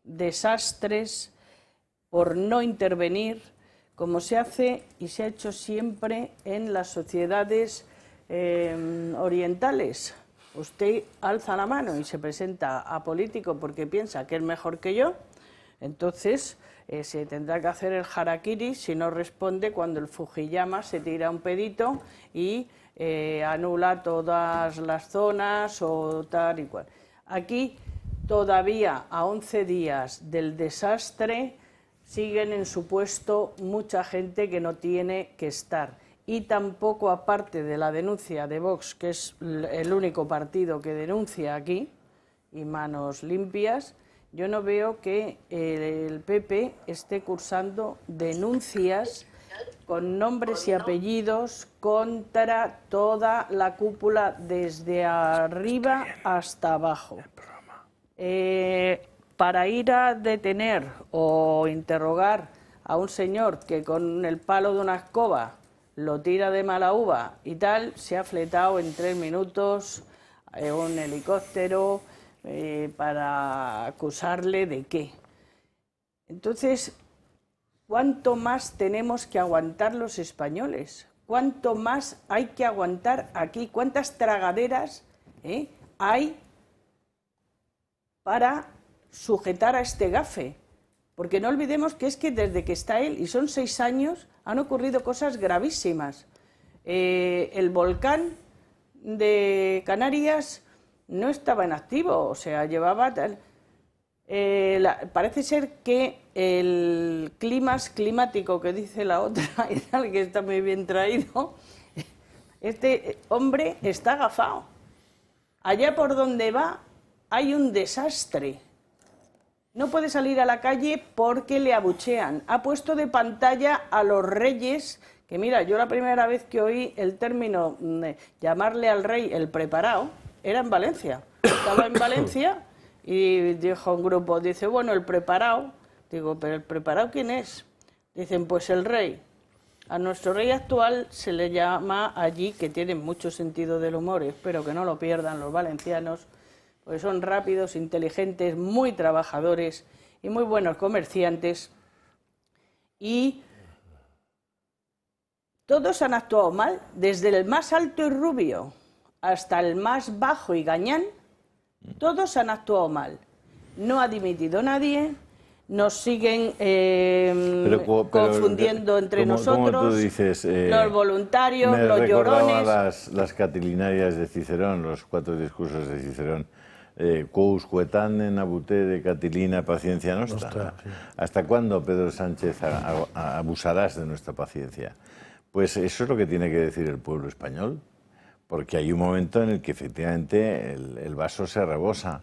desastres, por no intervenir, como se hace y se ha hecho siempre en las sociedades orientales. Usted alza la mano y se presenta a político porque piensa que es mejor que yo, entonces se tendrá que hacer el harakiri si no responde cuando el Fujiyama se tira un pedito y anula todas las zonas o tal y cual. Aquí todavía a 11 días del desastre siguen en su puesto mucha gente que no tiene que estar. Y tampoco, aparte de la denuncia de Vox, que es el único partido que denuncia aquí, y manos limpias, yo no veo que el PP esté cursando denuncias con nombres y apellidos contra toda la cúpula, desde arriba hasta abajo. Para ir a detener o interrogar a un señor que con el palo de una escoba lo tira de mala uva y tal, se ha fletado en 3 minutos un helicóptero para acusarle de qué. Entonces, ¿cuánto más tenemos que aguantar los españoles? ¿Cuánto más hay que aguantar aquí? ¿Cuántas tragaderas hay para sujetar a este gafe? Porque no olvidemos que es que desde que está él, y son 6 años, han ocurrido cosas gravísimas. El volcán de Canarias no estaba en activo, o sea, llevaba tal. Parece ser que el climático que dice la otra, y tal, que está muy bien traído, este hombre está agafado. Allá por donde va hay un desastre. No puede salir a la calle porque le abuchean. Ha puesto de pantalla a los reyes, que mira, yo la primera vez que oí el término llamarle al rey el preparado, era en Valencia. Estaba en Valencia y dijo un grupo, dice, bueno, el preparado. Digo, ¿pero el preparado quién es? Dicen, pues el rey. A nuestro rey actual se le llama allí, que tiene mucho sentido del humor, y espero que no lo pierdan los valencianos, porque son rápidos, inteligentes, muy trabajadores y muy buenos comerciantes. Y todos han actuado mal, desde el más alto y rubio hasta el más bajo y gañán, todos han actuado mal. No ha dimitido nadie, nos siguen confundiendo entre nosotros, ¿cómo tú dices, los voluntarios, los llorones. Las catilinarias de Cicerón, los 4 discursos de Cicerón. Quous quetan abute de Catilina paciencia nostra. Sí. ¿Hasta cuándo, Pedro Sánchez, abusarás de nuestra paciencia? Pues eso es lo que tiene que decir el pueblo español, porque hay un momento en el que efectivamente el vaso se rebosa,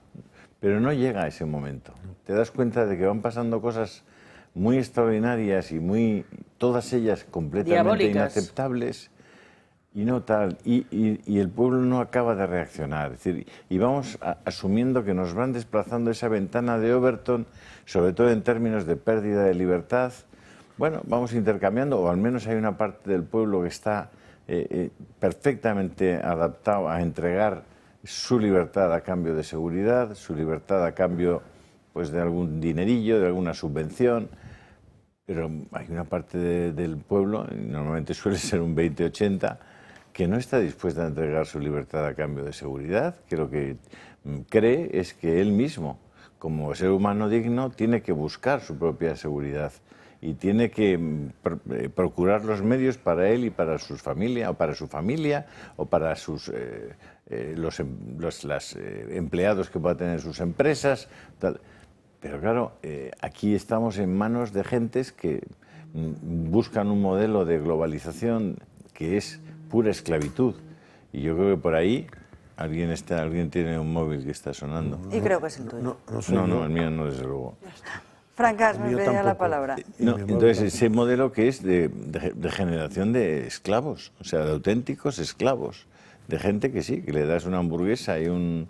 pero no llega a ese momento. Te das cuenta de que van pasando cosas muy extraordinarias y todas ellas completamente diabólicas, inaceptables, y no tal, y el pueblo no acaba de reaccionar. Es decir, y vamos asumiendo que nos van desplazando esa ventana de Overton, sobre todo en términos de pérdida de libertad. Bueno, vamos intercambiando, o al menos hay una parte del pueblo que está perfectamente adaptado a entregar su libertad a cambio de seguridad, su libertad a cambio pues de algún dinerillo, de alguna subvención. Pero hay una parte del pueblo, y normalmente suele ser un 20-80, que no está dispuesta a entregar su libertad a cambio de seguridad, que lo que cree es que él mismo, como ser humano digno, tiene que buscar su propia seguridad y tiene que procurar los medios para él y para su familia, o para sus empleados que pueda tener sus empresas, tal. Pero claro, aquí estamos en manos de gentes que buscan un modelo de globalización que es pura esclavitud. Y yo creo que por ahí alguien tiene un móvil que está sonando. Y creo que es el tuyo. No, el mío no, desde luego. Francas, me pedía la palabra. No, entonces, ese modelo que es de generación de esclavos, o sea, de auténticos esclavos, de gente que sí, que le das una hamburguesa y un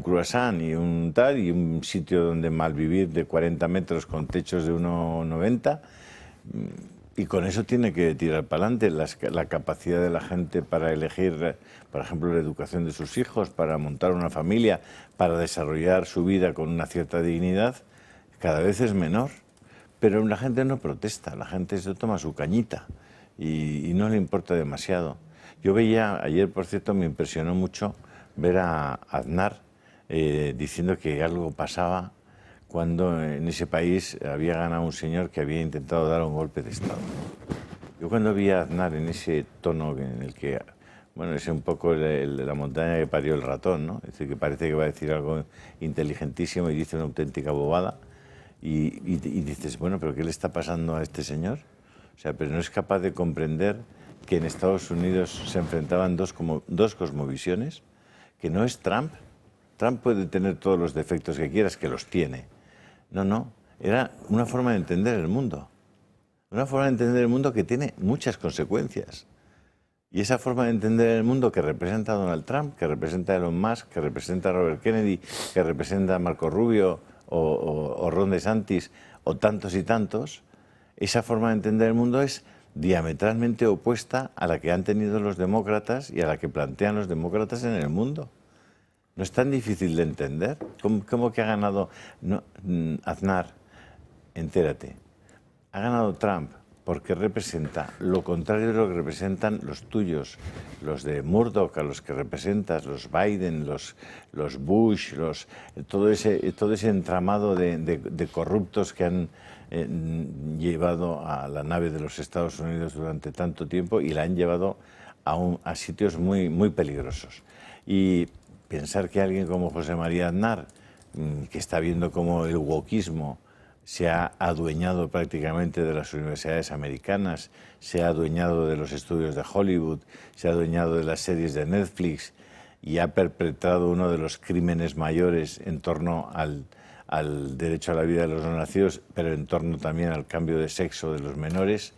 croissant y un tal, y un sitio donde malvivir de 40 metros con techos de 1,90, y con eso tiene que tirar para adelante la capacidad de la gente para elegir, por ejemplo, la educación de sus hijos, para montar una familia, para desarrollar su vida con una cierta dignidad, cada vez es menor. Pero la gente no protesta, la gente se toma su cañita y no le importa demasiado. Yo veía, ayer por cierto me impresionó mucho ver a Aznar diciendo que algo pasaba cuando en ese país había ganado un señor que había intentado dar un golpe de Estado. Yo cuando vi a Aznar en ese tono en el que, bueno, es un poco la montaña que parió el ratón, ¿no? Es decir, que parece que va a decir algo inteligentísimo y dice una auténtica bobada, y dices, bueno, ¿pero qué le está pasando a este señor? O sea, pero no es capaz de comprender que en Estados Unidos se enfrentaban dos cosmovisiones, que no es Trump. Trump puede tener todos los defectos que quieras, que los tiene. No, era una forma de entender el mundo. Una forma de entender el mundo que tiene muchas consecuencias. Y esa forma de entender el mundo que representa a Donald Trump, que representa a Elon Musk, que representa a Robert Kennedy, que representa a Marco Rubio o Ron DeSantis o tantos y tantos, esa forma de entender el mundo es diametralmente opuesta a la que han tenido los demócratas y a la que plantean los demócratas en el mundo. No es tan difícil de entender. ¿Cómo que ha ganado Aznar? Entérate. Ha ganado Trump porque representa lo contrario de lo que representan los tuyos, los de Murdoch, a los que representas, los Biden, los Bush, todo ese entramado de corruptos que han llevado a la nave de los Estados Unidos durante tanto tiempo y la han llevado a sitios muy, muy peligrosos. Y pensar que alguien como José María Aznar, que está viendo cómo el wokismo se ha adueñado prácticamente de las universidades americanas, se ha adueñado de los estudios de Hollywood, se ha adueñado de las series de Netflix y ha perpetrado uno de los crímenes mayores en torno al derecho a la vida de los no nacidos, pero en torno también al cambio de sexo de los menores.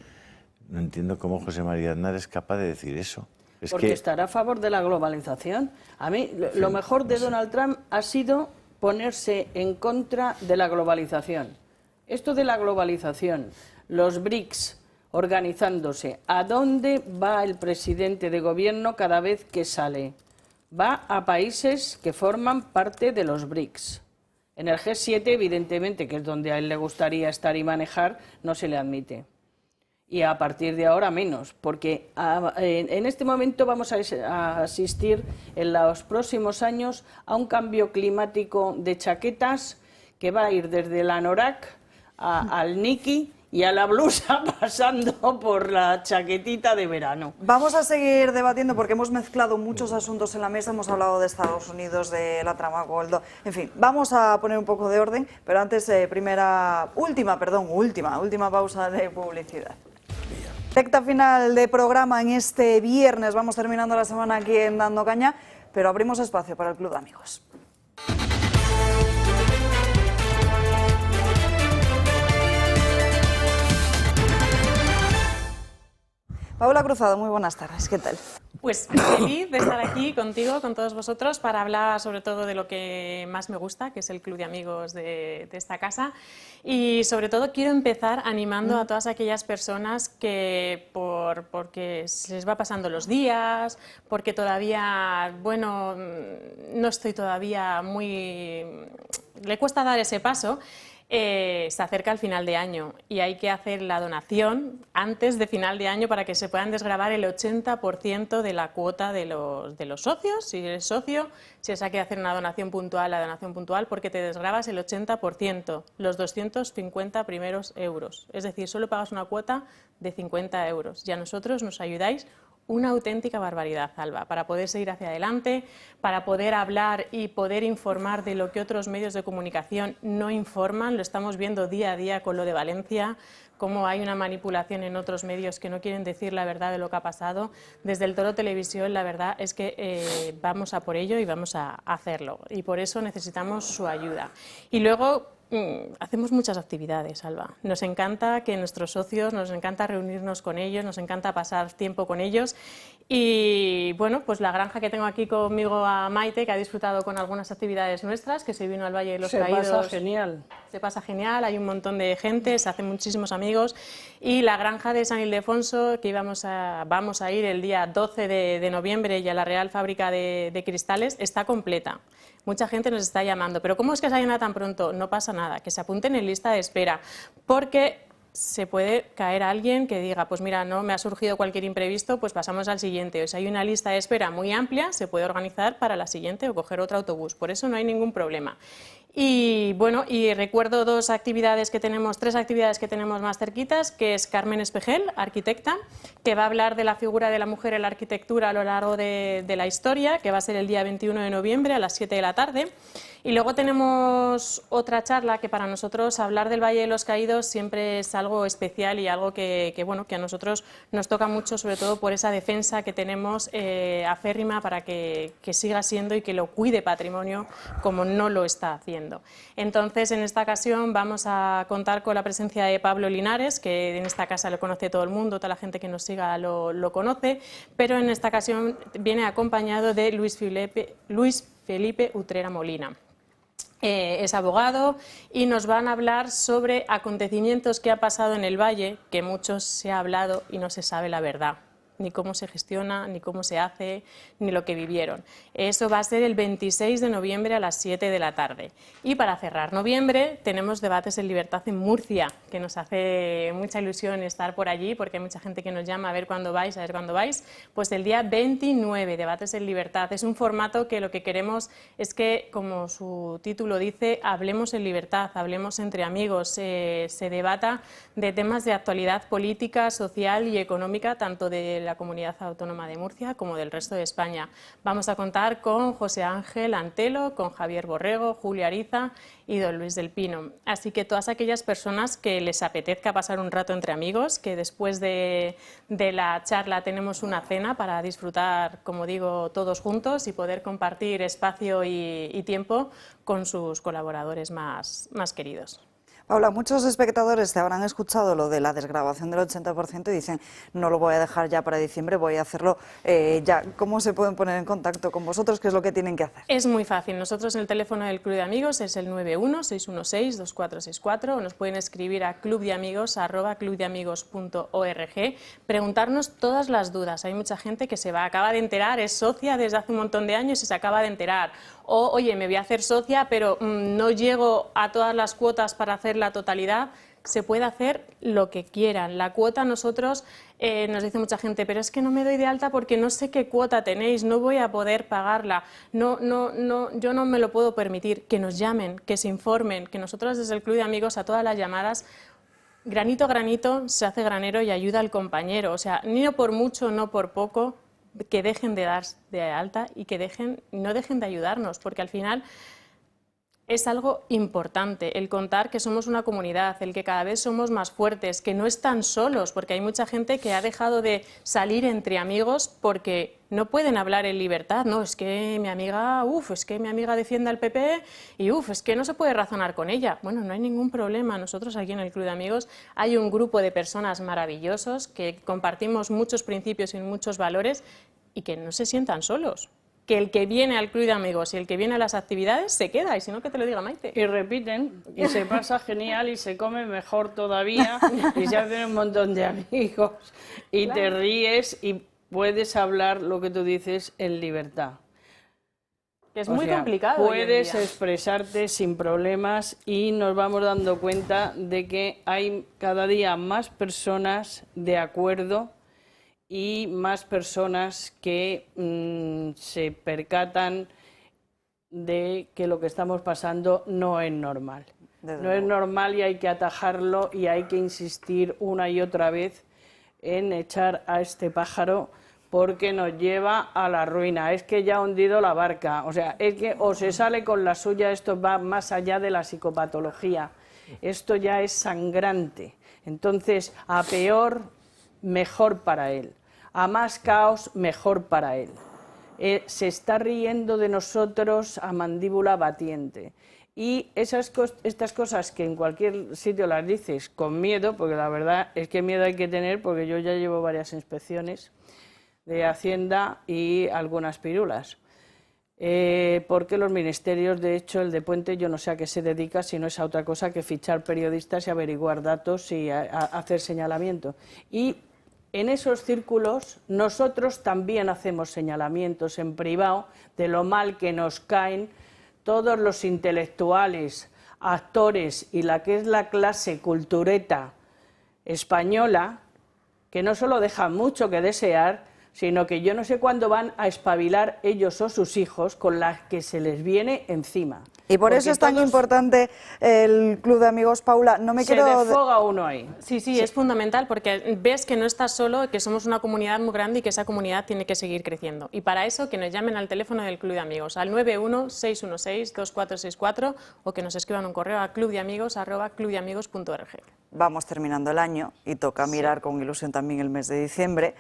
No entiendo cómo José María Aznar es capaz de decir eso. Porque estará a favor de la globalización. A mí, lo mejor de Donald Trump ha sido ponerse en contra de la globalización. Esto de la globalización, los BRICS organizándose, ¿a dónde va el presidente de gobierno cada vez que sale? Va a países que forman parte de los BRICS. En el G7, evidentemente, que es donde a él le gustaría estar y manejar, no se le admite. Y a partir de ahora menos, porque en este momento vamos a asistir en los próximos años a un cambio climático de chaquetas que va a ir desde el anorak al Niki y a la blusa, pasando por la chaquetita de verano. Vamos a seguir debatiendo porque hemos mezclado muchos asuntos en la mesa, hemos hablado de Estados Unidos, de la trama Goldo, en fin, vamos a poner un poco de orden, pero antes última pausa de publicidad. Recta final de programa en este viernes, vamos terminando la semana aquí en Dando Caña, pero abrimos espacio para el Club de Amigos. Paula Cruzado, muy buenas tardes, ¿qué tal? Pues feliz de estar aquí contigo, con todos vosotros, para hablar sobre todo de lo que más me gusta, que es el club de amigos de esta casa. Y sobre todo quiero empezar animando a todas aquellas personas que porque se les va pasando los días, porque todavía, bueno, no estoy todavía muy... le cuesta dar ese paso. Se acerca el final de año y hay que hacer la donación antes de final de año para que se puedan desgravar el 80% de la cuota de los socios. Si eres socio, si os hay que hacer una donación puntual, la donación puntual, porque te desgravas el 80%, los 250 primeros euros. Es decir, solo pagas una cuota de 50 euros y a nosotros nos ayudáis una auténtica barbaridad, Alba, para poder seguir hacia adelante, para poder hablar y poder informar de lo que otros medios de comunicación no informan. Lo estamos viendo día a día con lo de Valencia, cómo hay una manipulación en otros medios que no quieren decir la verdad de lo que ha pasado. Desde el Toro Televisión, la verdad es que vamos a por ello y vamos a hacerlo. Y por eso necesitamos su ayuda. Y luego hacemos muchas actividades, Alba. Nos encanta que nuestros socios, nos encanta reunirnos con ellos, nos encanta pasar tiempo con ellos. Y bueno, pues la granja que tengo aquí conmigo a Maite, que ha disfrutado con algunas actividades nuestras, que se vino al Valle de los Caídos. Se pasa genial. Se pasa genial, hay un montón de gente, se hacen muchísimos amigos. Y la granja de San Ildefonso, que vamos a ir el día 12 de noviembre y a la Real Fábrica de Cristales, está completa. Mucha gente nos está llamando, pero ¿cómo es que se llena tan pronto? No pasa nada, que se apunten en lista de espera, porque se puede caer alguien que diga, pues mira, no me ha surgido cualquier imprevisto, pues pasamos al siguiente. O sea, hay una lista de espera muy amplia, se puede organizar para la siguiente o coger otro autobús, por eso no hay ningún problema. Y bueno, y recuerdo tres actividades que tenemos más cerquitas, que es Carmen Espejel, arquitecta, que va a hablar de la figura de la mujer en la arquitectura a lo largo de la historia, que va a ser el día 21 de noviembre a las 7 de la tarde. Y luego tenemos otra charla que para nosotros hablar del Valle de los Caídos siempre es algo especial y algo que a nosotros nos toca mucho, sobre todo por esa defensa que tenemos aférrima para que siga siendo y que lo cuide patrimonio como no lo está haciendo. Entonces, en esta ocasión vamos a contar con la presencia de Pablo Linares, que en esta casa lo conoce todo el mundo, toda la gente que nos siga lo conoce, pero en esta ocasión viene acompañado de Luis Felipe Utrera Molina. Es abogado y nos van a hablar sobre acontecimientos que ha pasado en el Valle, que muchos se ha hablado y no se sabe la verdad, ni cómo se gestiona, ni cómo se hace, ni lo que vivieron. Eso va a ser el 26 de noviembre a las 7 de la tarde. Y para cerrar noviembre tenemos Debates en Libertad en Murcia, que nos hace mucha ilusión estar por allí, porque hay mucha gente que nos llama a ver cuándo vais, Pues el día 29, Debates en Libertad. Es un formato que lo que queremos es que, como su título dice, hablemos en libertad, hablemos entre amigos, se debata de temas de actualidad política, social y económica, tanto de la Comunidad Autónoma de Murcia como del resto de España. Vamos a contar con José Ángel Antelo, con Javier Borrego, Julio Ariza y don Luis del Pino. Así que todas aquellas personas que les apetezca pasar un rato entre amigos, que después de la charla tenemos una cena para disfrutar, como digo, todos juntos y poder compartir espacio y tiempo con sus colaboradores más queridos. Paula, muchos espectadores te habrán escuchado lo de la desgravación del 80% y dicen, no lo voy a dejar ya para diciembre, voy a hacerlo ya. ¿Cómo se pueden poner en contacto con vosotros? ¿Qué es lo que tienen que hacer? Es muy fácil. Nosotros el teléfono del Club de Amigos es el 91-616-2464 o nos pueden escribir a clubdeamigos@clubdeamigos.org, preguntarnos todas las dudas. Hay mucha gente que acaba de enterar, es socia desde hace un montón de años y se acaba de enterar. O, oye, me voy a hacer socia, pero no llego a todas las cuotas para hacer la totalidad. Se puede hacer lo que quieran. La cuota, nosotros, nos dice mucha gente, pero es que no me doy de alta porque no sé qué cuota tenéis, no voy a poder pagarla, yo no me lo puedo permitir. Que nos llamen, que se informen, que nosotros desde el Club de Amigos a todas las llamadas, granito a granito se hace granero y ayuda al compañero. O sea, ni por mucho, no por poco, que dejen de dar de alta y que no dejen de ayudarnos, porque al final es algo importante, el contar que somos una comunidad, el que cada vez somos más fuertes, que no están solos, porque hay mucha gente que ha dejado de salir entre amigos porque no pueden hablar en libertad. No, es que mi amiga, es que mi amiga defiende al PP y es que no se puede razonar con ella. Bueno, no hay ningún problema. Nosotros aquí en el Club de Amigos hay un grupo de personas maravillosos que compartimos muchos principios y muchos valores y que no se sientan solos. Que el que viene al Club de Amigos y el que viene a las actividades se queda, y si no, que te lo diga Maite. Y repiten, y se pasa genial, y se come mejor todavía, y se hacen un montón de amigos, y te ríes, y puedes hablar lo que tú dices en libertad. Es muy complicado. Puedes expresarte sin problemas, y nos vamos dando cuenta de que hay cada día más personas de acuerdo y más personas que se percatan de que lo que estamos pasando no es normal. No es normal, y hay que atajarlo, y hay que insistir una y otra vez en echar a este pájaro, porque nos lleva a la ruina. Es que ya ha hundido la barca. O sea, es que o se sale con la suya, esto va más allá de la psicopatología. Esto ya es sangrante. Entonces, a peor, mejor para él. A más caos, mejor para él. Se está riendo de nosotros a mandíbula batiente. Y estas cosas que en cualquier sitio las dices con miedo, porque la verdad es que miedo hay que tener, porque yo ya llevo varias inspecciones de Hacienda y algunas pirulas. Porque los ministerios, de hecho, el de Puente, yo no sé a qué se dedica, si no es a otra cosa que fichar periodistas y averiguar datos y hacer señalamiento. Y en esos círculos nosotros también hacemos señalamientos en privado de lo mal que nos caen todos los intelectuales, actores y la que es la clase cultureta española, que no solo dejan mucho que desear, sino que yo no sé cuándo van a espabilar ellos o sus hijos con las que se les viene encima. Y por eso es tan importante el Club de Amigos, Paula. No me quiero... Se desfoga uno ahí. Sí, es fundamental, porque ves que no estás solo, que somos una comunidad muy grande y que esa comunidad tiene que seguir creciendo. Y para eso, que nos llamen al teléfono del Club de Amigos, al 91-616-2464, o que nos escriban un correo a clubdeamigos@clubdeamigos.org. Vamos terminando el año y toca mirar con ilusión también el mes de diciembre.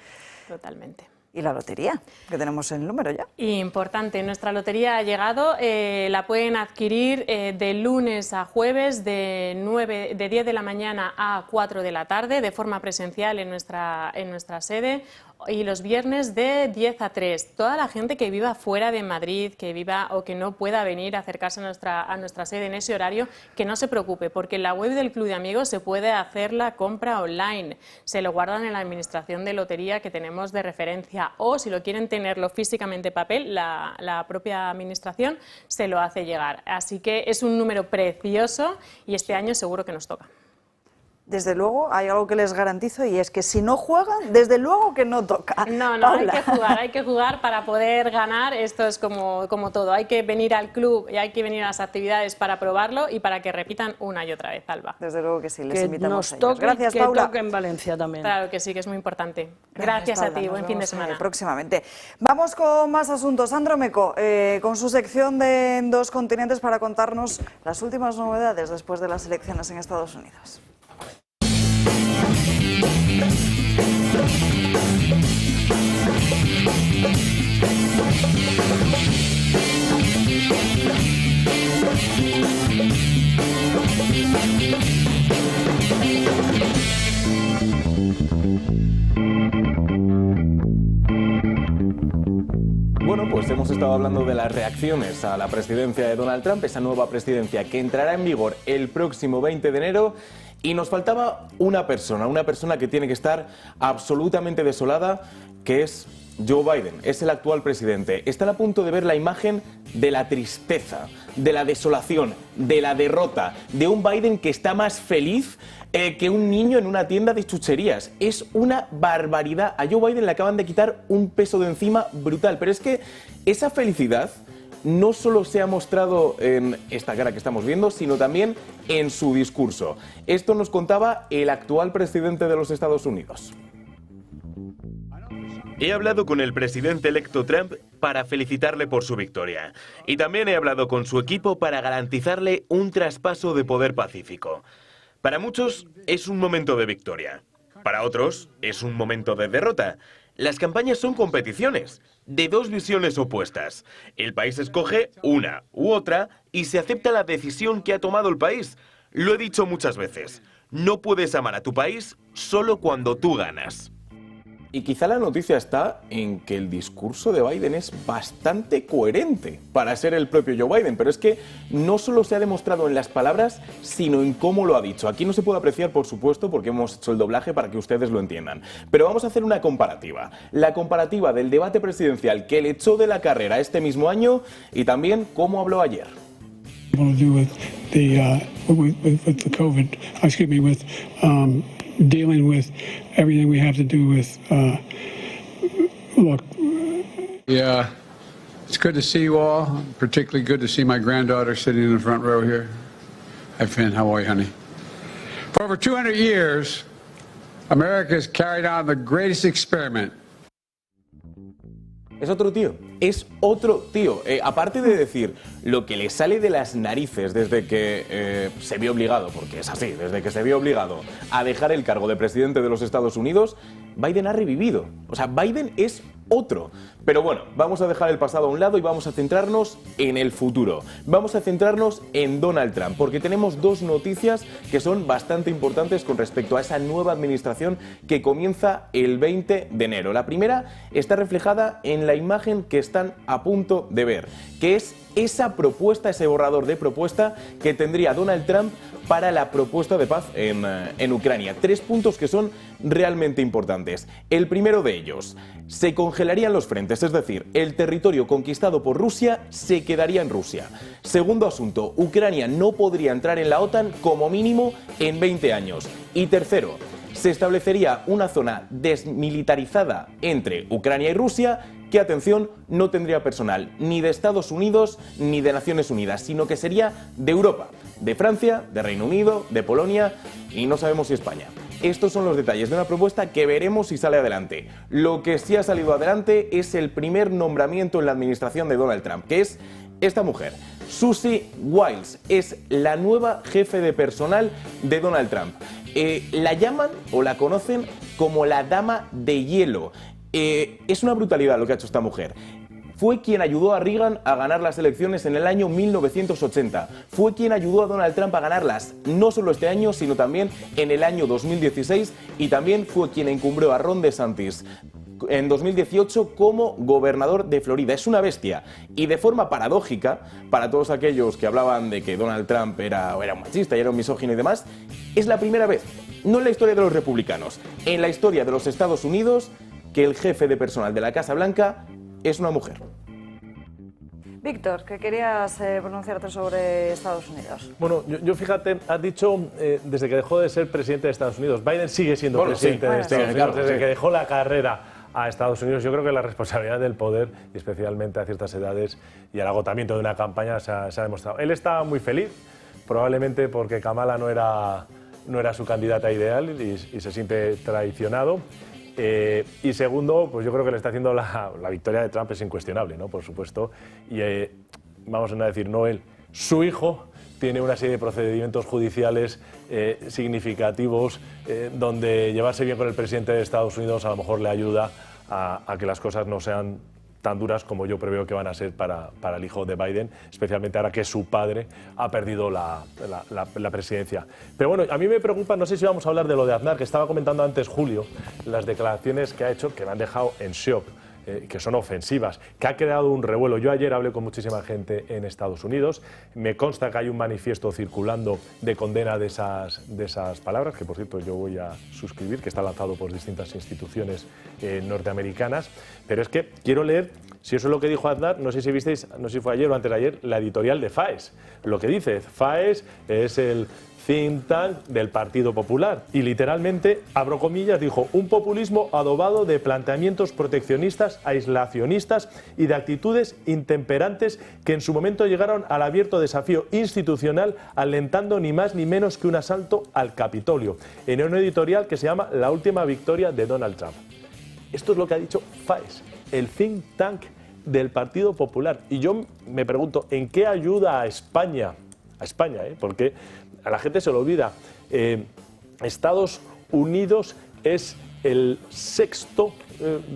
Totalmente. Y la lotería, que tenemos el número ya. Importante, nuestra lotería ha llegado, la pueden adquirir de lunes a jueves de 10 de la mañana a 4 de la tarde, de forma presencial en nuestra sede, y los viernes de 10 a 3. Toda la gente que viva fuera de Madrid, que viva o que no pueda venir a acercarse a nuestra sede en ese horario, que no se preocupe, porque en la web del Club de Amigos se puede hacer la compra online. Se lo guardan en la administración de lotería que tenemos de referencia, o si lo quieren tenerlo físicamente en papel, la propia administración se lo hace llegar. Así que es un número precioso y este año seguro que nos toca. Desde luego, hay algo que les garantizo, y es que si no juegan, desde luego que no toca. No, Paula. hay que jugar para poder ganar. Esto es como todo. Hay que venir al club y hay que venir a las actividades para probarlo y para que repitan una y otra vez, Alba. Desde luego que sí, les que invitamos a nos ellos. Gracias, que Paula. toque en Valencia también. Claro que sí, que es muy importante. Gracias Paula, a ti, nos buen fin de vemos, semana. Próximamente. Vamos con más asuntos. Sandro Meco, con su sección de En Dos Continentes, para contarnos las últimas novedades después de las elecciones en Estados Unidos. Bueno, pues hemos estado hablando de las reacciones a la presidencia de Donald Trump, esa nueva presidencia que entrará en vigor el próximo 20 de enero. Y nos faltaba una persona que tiene que estar absolutamente desolada, que es Joe Biden, es el actual presidente. Están a punto de ver la imagen de la tristeza, de la desolación, de la derrota, de un Biden que está más feliz que un niño en una tienda de chucherías. Es una barbaridad. A Joe Biden le acaban de quitar un peso de encima brutal, pero es que esa felicidad no solo se ha mostrado en esta cara que estamos viendo, sino también en su discurso. Esto nos contaba el actual presidente de los Estados Unidos. He hablado con el presidente electo Trump para felicitarle por su victoria. Y también he hablado con su equipo para garantizarle un traspaso de poder pacífico. Para muchos es un momento de victoria. Para otros es un momento de derrota. Las campañas son competiciones de dos visiones opuestas. El país escoge una u otra y se acepta la decisión que ha tomado el país. Lo he dicho muchas veces. No puedes amar a tu país solo cuando tú ganas. Y quizá la noticia está en que el discurso de Biden es bastante coherente para ser el propio Joe Biden, pero es que no solo se ha demostrado en las palabras, sino en cómo lo ha dicho. Aquí no se puede apreciar, por supuesto, porque hemos hecho el doblaje para que ustedes lo entiendan. Pero vamos a hacer una comparativa. La comparativa del debate presidencial que le echó de la carrera este mismo año y también cómo habló ayer. Dealing with everything we have to do with, look. Yeah, it's good to see you all. Particularly good to see my granddaughter sitting in the front row here. Hi, Finn. How are you, honey? For over 200 years, America has carried on the greatest experiment. Es otro tío, es otro tío. Aparte de decir lo que le sale de las narices desde que se vio obligado, porque es así, desde que se vio obligado a dejar el cargo de presidente de los Estados Unidos, Biden ha revivido. O sea, Biden es otro. Pero bueno, vamos a dejar el pasado a un lado y vamos a centrarnos en el futuro. Vamos a centrarnos en Donald Trump, porque tenemos dos noticias que son bastante importantes con respecto a esa nueva administración que comienza el 20 de enero. La primera está reflejada en la imagen que están a punto de ver, que es esa propuesta, ese borrador de propuesta que tendría Donald Trump para la propuesta de paz en Ucrania. 3 puntos que son realmente importantes. El primero de ellos, se congelarían los frentes, es decir, el territorio conquistado por Rusia se quedaría en Rusia. Segundo asunto, Ucrania no podría entrar en la OTAN como mínimo en 20 años. Y tercero, se establecería una zona desmilitarizada entre Ucrania y Rusia que, atención, no tendría personal ni de Estados Unidos ni de Naciones Unidas, sino que sería de Europa, de Francia, de Reino Unido, de Polonia y no sabemos si España. Estos son los detalles de una propuesta que veremos si sale adelante. Lo que sí ha salido adelante es el primer nombramiento en la administración de Donald Trump, que es esta mujer. Susie Wiles es la nueva jefe de personal de Donald Trump. La llaman o la conocen como la Dama de Hielo. Es una brutalidad lo que ha hecho esta mujer. Fue quien ayudó a Reagan a ganar las elecciones en el año 1980. Fue quien ayudó a Donald Trump a ganarlas no solo este año, sino también en el año 2016. Y también fue quien encumbró a Ron DeSantis en 2018 como gobernador de Florida. Es una bestia. Y de forma paradójica, para todos aquellos que hablaban de que Donald Trump era un machista y era un misógino y demás, es la primera vez, no en la historia de los republicanos, en la historia de los Estados Unidos, que el jefe de personal de la Casa Blanca es una mujer. Víctor, que querías pronunciarte sobre Estados Unidos. Bueno, yo fíjate, has dicho desde que dejó de ser presidente de Estados Unidos. Biden sigue siendo presidente de Estados Unidos, claro, desde que dejó la carrera a Estados Unidos. Yo creo que la responsabilidad del poder, y especialmente a ciertas edades, y el agotamiento de una campaña se ha demostrado. Él está muy feliz, probablemente porque Kamala no era su candidata ideal y se siente traicionado. Y segundo, pues yo creo que le está haciendo la victoria de Trump es incuestionable, ¿no? Por supuesto. Y vamos a decir, no él, su hijo tiene una serie de procedimientos judiciales significativos donde llevarse bien con el presidente de Estados Unidos a lo mejor le ayuda a que las cosas no sean tan duras como yo preveo que van a ser para el hijo de Biden, especialmente ahora que su padre ha perdido la presidencia. Pero bueno, a mí me preocupa, no sé si vamos a hablar de lo de Aznar, que estaba comentando antes Julio, las declaraciones que ha hecho que me han dejado en shock. Que son ofensivas, que ha creado un revuelo. Yo ayer hablé con muchísima gente en Estados Unidos, me consta que hay un manifiesto circulando de condena de esas palabras, que por cierto yo voy a suscribir, que está lanzado por distintas instituciones norteamericanas, pero es que quiero leer, si eso es lo que dijo Aznar, no sé si visteis, no sé si fue ayer o antes de ayer, la editorial de FAES. Lo que dice, FAES es el think tank del Partido Popular y literalmente, abro comillas, dijo: un populismo adobado de planteamientos proteccionistas, aislacionistas y de actitudes intemperantes que en su momento llegaron al abierto desafío institucional, alentando ni más ni menos que un asalto al Capitolio, en una editorial que se llama La última victoria de Donald Trump. Esto es lo que ha dicho FAES, el think tank del Partido Popular. Y yo me pregunto, ¿en qué ayuda a España? A España, porque a la gente se lo olvida. Estados Unidos es el sexto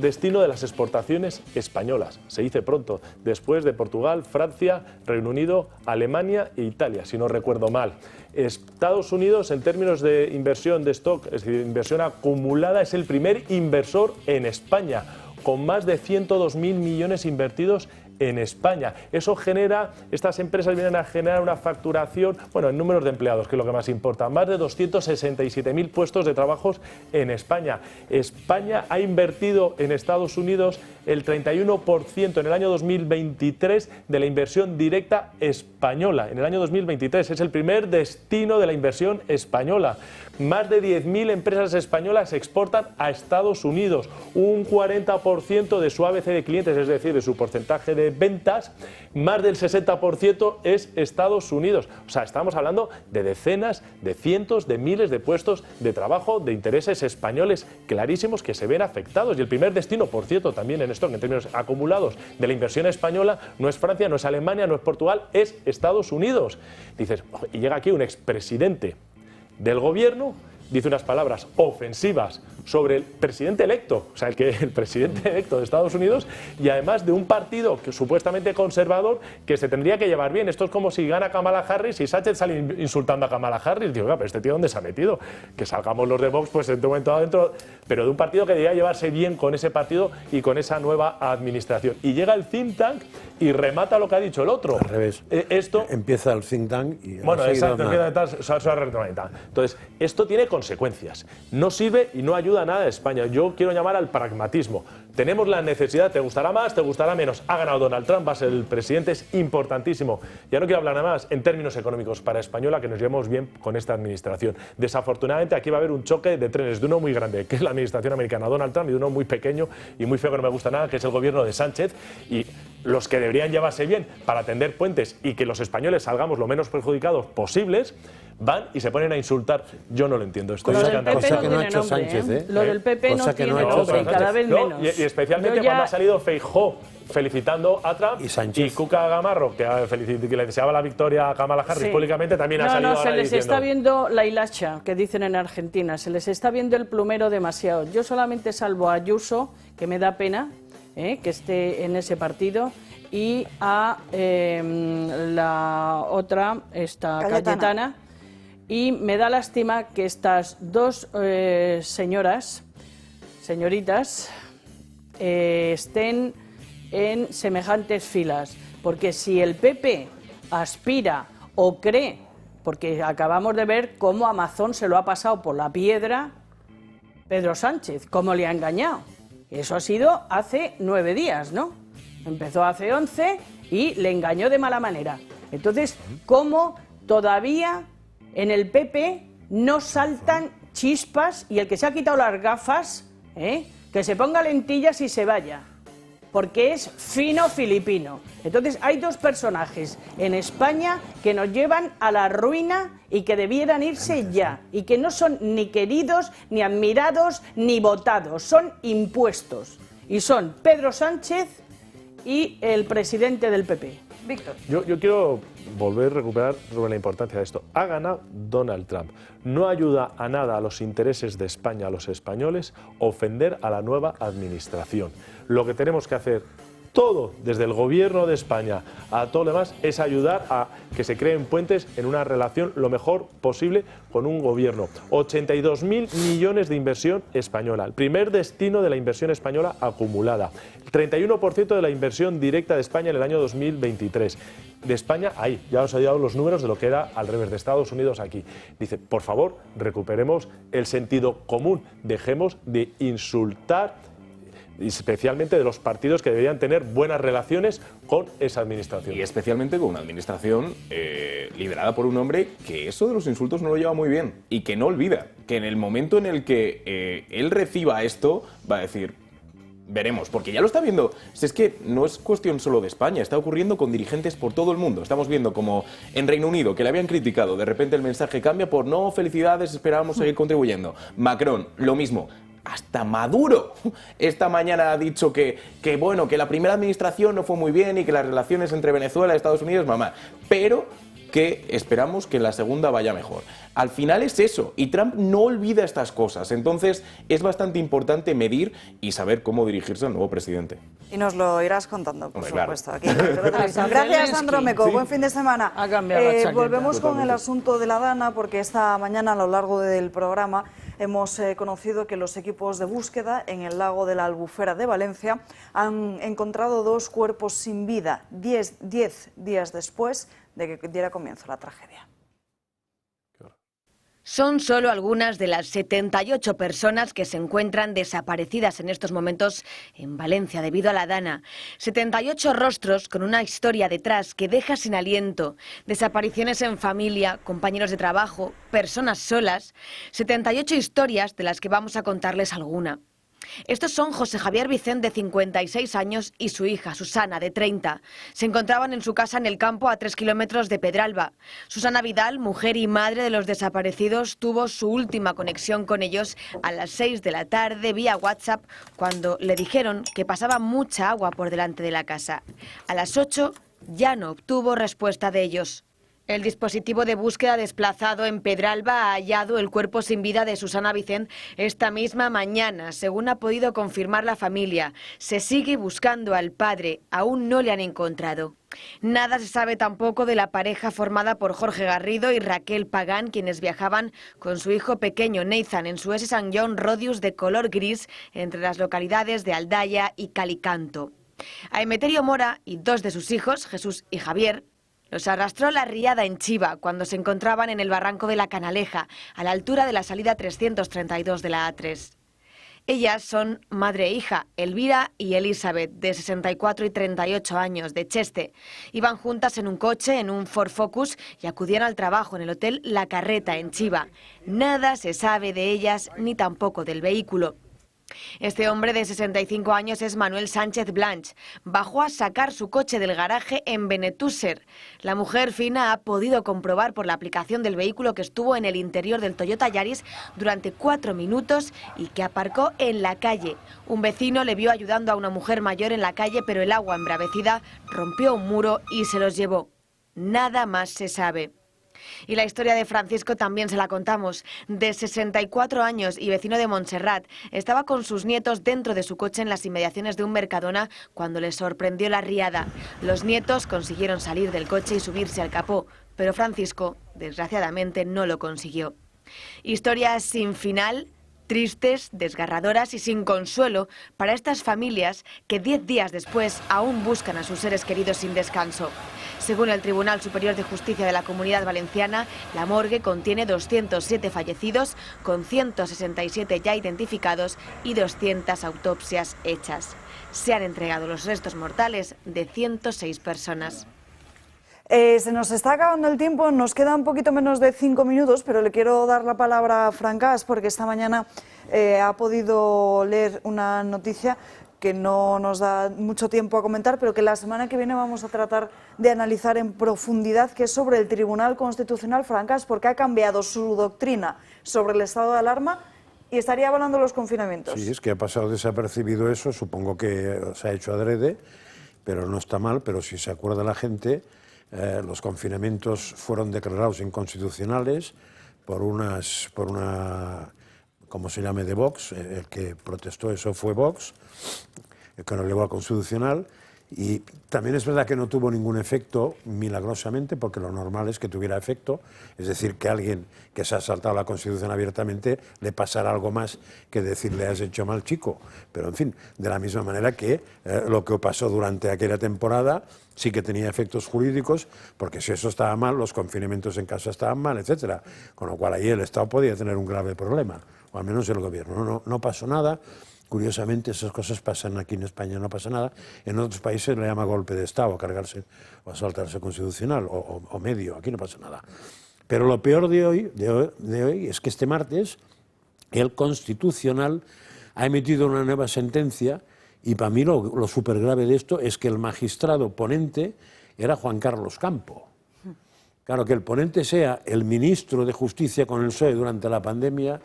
destino de las exportaciones españolas, se dice pronto, después de Portugal, Francia, Reino Unido, Alemania e Italia, si no recuerdo mal. Estados Unidos, en términos de inversión de stock, es decir, inversión acumulada, es el primer inversor en España, con más de 102.000 millones invertidos en España. Eso genera, estas empresas vienen a generar una facturación, bueno, en números de empleados, que es lo que más importa, más de 267.000 puestos de trabajo en España. España ha invertido en Estados Unidos el 31% en el año 2023 de la inversión directa española. En el año 2023 es el primer destino de la inversión española. Más de 10.000 empresas españolas exportan a Estados Unidos, un 40% de su ABC de clientes, es decir, de su porcentaje de ventas, más del 60% es Estados Unidos. O sea, estamos hablando de decenas, de cientos, de miles de puestos de trabajo, de intereses españoles clarísimos que se ven afectados. Y el primer destino, por cierto, también en esto, en términos acumulados de la inversión española, no es Francia, no es Alemania, no es Portugal, es Estados Unidos. Dices, y llega aquí un expresidente del gobierno, dice unas palabras ofensivas sobre el presidente electo, o sea, el presidente electo de Estados Unidos, y además de un partido que supuestamente conservador que se tendría que llevar bien. Esto es como si gana Kamala Harris y Sánchez sale insultando a Kamala Harris. Digo, pero este tío ¿dónde se ha metido? Que salgamos los de Vox, pues en un momento adentro, pero de un partido que debería llevarse bien con ese partido y con esa nueva administración. Y llega el think tank y remata lo que ha dicho el otro. Al revés. Esto empieza el think tank y... Bueno, exacto, entonces, esto tiene consecuencias. No sirve y no ayuda a nada a España. Yo quiero llamar al pragmatismo. Tenemos la necesidad, te gustará más, te gustará menos. Ha ganado Donald Trump, va a ser el presidente, es importantísimo. Ya no quiero hablar nada más en términos económicos para Española, que nos llevemos bien con esta administración. Desafortunadamente aquí va a haber un choque de trenes, de uno muy grande, que es la administración americana, Donald Trump, y de uno muy pequeño y muy feo que no me gusta nada, que es el gobierno de Sánchez. Y los que deberían llevarse bien para tender puentes y que los españoles salgamos lo menos perjudicados posibles, van y se ponen a insultar. Yo no lo entiendo. Estoy encantado. Cosa que no ha hecho Sánchez, ¿eh? Lo del PP no tiene nombre, cada vez menos. Y especialmente cuando ha salido Feijóo felicitando a Trump y Cuca Gamarro, que le deseaba la victoria a Kamala Harris públicamente, también ha salido ahora se les diciendo... está viendo la hilacha, que dicen en Argentina, se les está viendo el plumero demasiado. Yo solamente salvo a Ayuso, que me da pena que esté en ese partido, y a la otra, Cayetana, y me da lástima que estas dos señoritas, estén en semejantes filas, porque si el PP aspira o cree, porque acabamos de ver cómo Amazon se lo ha pasado por la piedra Pedro Sánchez, cómo le ha engañado. Eso ha sido hace 9 días, ¿no? Empezó hace 11 y le engañó de mala manera. Entonces, ¿cómo todavía en el PP no saltan chispas y el que se ha quitado las gafas, que se ponga lentillas y se vaya? Porque es fino filipino. Entonces hay dos personajes en España que nos llevan a la ruina y que debieran irse ya. Y que no son ni queridos, ni admirados, ni votados. Son impuestos. Y son Pedro Sánchez y el presidente del PP. Víctor. Yo quiero volver a recuperar sobre la importancia de esto. Ha ganado Donald Trump. No ayuda a nada a los intereses de España, a los españoles, ofender a la nueva administración. Lo que tenemos que hacer todo, desde el gobierno de España a todo lo demás, es ayudar a que se creen puentes en una relación lo mejor posible con un gobierno. 82.000 millones de inversión española, el primer destino de la inversión española acumulada. El 31% de la inversión directa de España en el año 2023. De España, ahí, ya os he dado los números de lo que era al revés, de Estados Unidos aquí. Dice, por favor, recuperemos el sentido común, dejemos de insultar, especialmente de los partidos que deberían tener buenas relaciones con esa administración. Y especialmente con una administración liderada por un hombre que eso de los insultos no lo lleva muy bien y que no olvida que en el momento en el que él reciba esto va a decir, veremos, porque ya lo está viendo. Es que no es cuestión solo de España, está ocurriendo con dirigentes por todo el mundo. Estamos viendo como en Reino Unido, que le habían criticado, de repente el mensaje cambia por no, felicidades, esperábamos seguir contribuyendo. Macron, lo mismo. hasta Maduro esta mañana ha dicho que bueno, que la primera administración no fue muy bien y que las relaciones entre Venezuela y Estados Unidos, mamá, pero que esperamos que en la segunda vaya mejor. Al final es eso, y Trump no olvida estas cosas, entonces es bastante importante medir y saber cómo dirigirse al nuevo presidente. Y nos lo irás contando, por Hombre, supuesto, aquí en la televisión. Gracias, Sandro Meco. Sí. Buen fin de semana. Ha cambiado la chaqueta. Volvemos con el Totalmente. asunto de la Dana, porque esta mañana, a lo largo del programa, hemos conocido que los equipos de búsqueda en el lago de la Albufera de Valencia han encontrado 2 cuerpos sin vida 10 días después de que diera comienzo la tragedia. Son solo algunas de las 78 personas que se encuentran desaparecidas en estos momentos en Valencia debido a la Dana. 78 rostros con una historia detrás que deja sin aliento. Desapariciones en familia, compañeros de trabajo, personas solas. 78 historias de las que vamos a contarles alguna. Estos son José Javier Vicente, de 56 años, y su hija, Susana, de 30. Se encontraban en su casa en el campo a 3 kilómetros de Pedralba. Susana Vidal, mujer y madre de los desaparecidos, tuvo su última conexión con ellos a las 6 de la tarde vía WhatsApp, cuando le dijeron que pasaba mucha agua por delante de la casa. A las 8 ya no obtuvo respuesta de ellos. El dispositivo de búsqueda desplazado en Pedralba ha hallado el cuerpo sin vida de Susana Vicent esta misma mañana, según ha podido confirmar la familia. Se sigue buscando al padre, aún no le han encontrado. Nada se sabe tampoco de la pareja formada por Jorge Garrido y Raquel Pagán, quienes viajaban con su hijo pequeño Nathan en su S. St. John Rodius de color gris entre las localidades de Aldaya y Calicanto. A Emeterio Mora y 2 de sus hijos, Jesús y Javier, los arrastró la riada en Chiva cuando se encontraban en el barranco de la Canaleja, a la altura de la salida 332 de la A3. Ellas son madre e hija, Elvira y Elizabeth, de 64 y 38 años, de Cheste. Iban juntas en un coche, en un Ford Focus, y acudían al trabajo en el hotel La Carreta, en Chiva. Nada se sabe de ellas ni tampoco del vehículo. Este hombre de 65 años es Manuel Sánchez Blanch. Bajó a sacar su coche del garaje en Benetússer. La mujer fina ha podido comprobar por la aplicación del vehículo que estuvo en el interior del Toyota Yaris durante 4 minutos y que aparcó en la calle. Un vecino le vio ayudando a una mujer mayor en la calle, pero el agua embravecida rompió un muro y se los llevó. Nada más se sabe. Y la historia de Francisco también se la contamos. De 64 años y vecino de Montserrat, estaba con sus nietos dentro de su coche en las inmediaciones de un Mercadona cuando les sorprendió la riada. Los nietos consiguieron salir del coche y subirse al capó, pero Francisco, desgraciadamente, no lo consiguió. Historias sin final, tristes, desgarradoras y sin consuelo para estas familias que 10 días después aún buscan a sus seres queridos sin descanso. Según el Tribunal Superior de Justicia de la Comunidad Valenciana, la morgue contiene 207 fallecidos, con 167 ya identificados y 200 autopsias hechas. Se han entregado los restos mortales de 106 personas. Se nos está acabando el tiempo, nos queda un poquito menos de 5 minutos, pero le quiero dar la palabra a Francás porque esta mañana ha podido leer una noticia que no nos da mucho tiempo a comentar, pero que la semana que viene vamos a tratar de analizar en profundidad, que es sobre el Tribunal Constitucional, Francás, porque ha cambiado su doctrina sobre el estado de alarma y estaría avalando los confinamientos. Sí, es que ha pasado desapercibido eso, supongo que se ha hecho adrede, pero no está mal, pero si se acuerda la gente, los confinamientos fueron declarados inconstitucionales por una, como se llame, de Vox. El que protestó eso fue Vox, que nos llevó al Constitucional, y también es verdad que no tuvo ningún efecto milagrosamente, porque lo normal es que tuviera efecto, es decir, que alguien que se ha saltado la Constitución abiertamente le pasara algo más que decirle has hecho mal, chico. Pero en fin, de la misma manera que lo que pasó durante aquella temporada sí que tenía efectos jurídicos, porque si eso estaba mal, los confinamientos en casa estaban mal, etcétera. Con lo cual ahí el Estado podía tener un grave problema, o al menos el gobierno. No pasó nada. Curiosamente, esas cosas pasan aquí en España, no pasa nada. En otros países le llama golpe de Estado, cargarse o saltarse constitucional o medio. Aquí no pasa nada. Pero lo peor de hoy es que este martes el Constitucional ha emitido una nueva sentencia, y para mí lo súper grave de esto es que el magistrado ponente era Juan Carlos Campo. Claro, que el ponente sea el ministro de Justicia con el PSOE durante la pandemia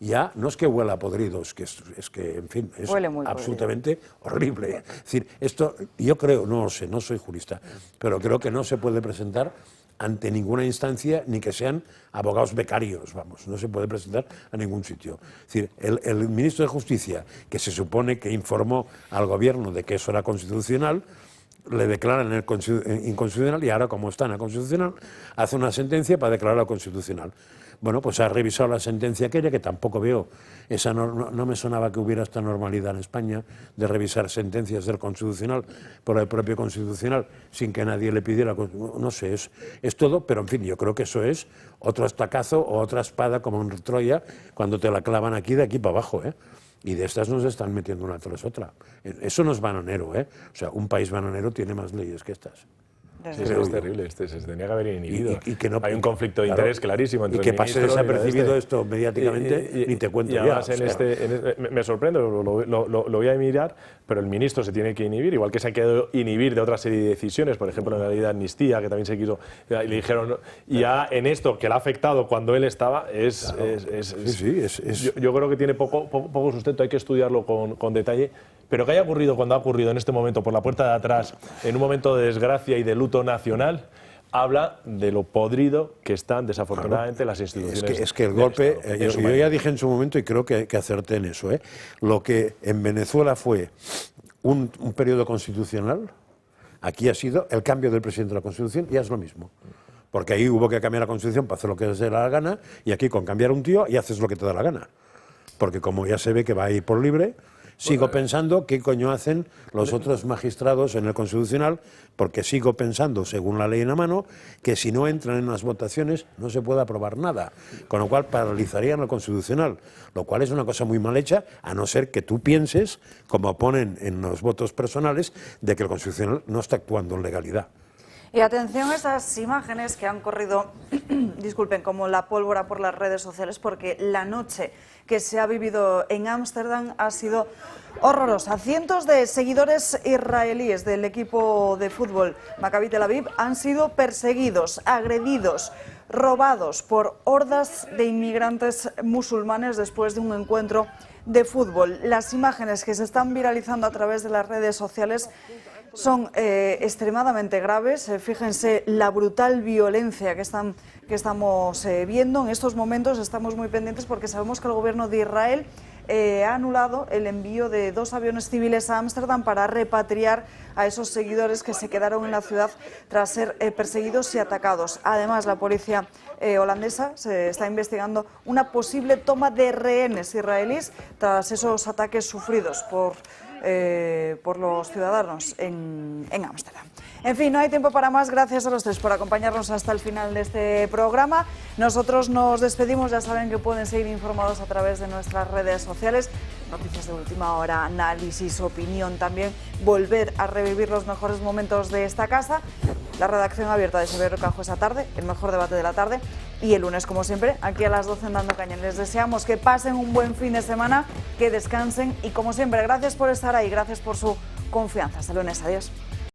ya no es que huela a podridos, es que, en fin, es absolutamente horrible. Es decir, esto, yo creo, no lo sé, no soy jurista, pero creo que no se puede presentar ante ninguna instancia, ni que sean abogados becarios, vamos, no se puede presentar a ningún sitio. Es decir, el ministro de Justicia, que se supone que informó al gobierno de que eso era constitucional, le declaran inconstitucional y ahora, como está en la constitucional, hace una sentencia para declararla constitucional. Bueno, pues ha revisado la sentencia aquella, que tampoco veo, no me sonaba que hubiera esta normalidad en España de revisar sentencias del Constitucional por el propio Constitucional sin que nadie le pidiera, no sé, es todo, pero en fin, yo creo que eso es otro estacazo o otra espada como en Troya cuando te la clavan aquí de aquí para abajo, ¿eh? Y de estas nos están metiendo una tras otra. Eso no es bananero, ¿eh? O sea, un país bananero tiene más leyes que estas. Sí, es terrible, se tenía que haber inhibido. Y que no, hay un conflicto de interés clarísimo entre y que pase desapercibido esto mediáticamente, ni te cuento ya. Además, me sorprende, lo voy a mirar, pero el ministro se tiene que inhibir, igual que se ha quedado inhibir de otra serie de decisiones, por ejemplo, en la ley de amnistía, que también se quiso, y le dijeron, ya en esto, que le ha afectado cuando él estaba, yo creo que tiene poco sustento, hay que estudiarlo con detalle. Pero que haya ocurrido cuando ha ocurrido en este momento, por la puerta de atrás, en un momento de desgracia y de luto nacional, habla de lo podrido que están desafortunadamente las instituciones. Es que el golpe, yo ya dije en su momento y creo que acerté en eso, lo que en Venezuela fue un periodo constitucional, aquí ha sido el cambio del presidente de la Constitución, ya es lo mismo. Porque ahí hubo que cambiar la Constitución para hacer lo que se da la gana, y aquí con cambiar un tío y haces lo que te da la gana. Porque como ya se ve que va a ir por libre, sigo pensando qué coño hacen los otros magistrados en el Constitucional, porque sigo pensando, según la ley en la mano, que si no entran en las votaciones no se puede aprobar nada, con lo cual paralizarían el Constitucional, lo cual es una cosa muy mal hecha, a no ser que tú pienses, como ponen en los votos personales, de que el Constitucional no está actuando en legalidad. Y atención a esas imágenes que han corrido, disculpen, como la pólvora por las redes sociales, porque la noche que se ha vivido en Ámsterdam ha sido horrorosa. Cientos de seguidores israelíes del equipo de fútbol Maccabi Tel Aviv han sido perseguidos, agredidos, robados por hordas de inmigrantes musulmanes después de un encuentro de fútbol. Las imágenes que se están viralizando a través de las redes sociales son extremadamente graves. Fíjense la brutal violencia que estamos viendo. En estos momentos estamos muy pendientes porque sabemos que el gobierno de Israel ha anulado el envío de 2 aviones civiles a Ámsterdam para repatriar a esos seguidores que se quedaron en la ciudad tras ser perseguidos y atacados. Además, la policía holandesa se está investigando una posible toma de rehenes israelíes tras esos ataques sufridos por los ciudadanos en Ámsterdam. En fin, no hay tiempo para más. Gracias a los tres por acompañarnos hasta el final de este programa. Nosotros nos despedimos. Ya saben que pueden seguir informados a través de nuestras redes sociales. Noticias de última hora, análisis, opinión, también volver a revivir los mejores momentos de esta casa. La redacción abierta de Severo Cajo esa tarde, el mejor debate de la tarde. Y el lunes, como siempre, aquí a las 12 en Dando Caña. Les deseamos que pasen un buen fin de semana, que descansen y, como siempre, gracias por estar ahí, gracias por su confianza. Hasta el lunes, adiós.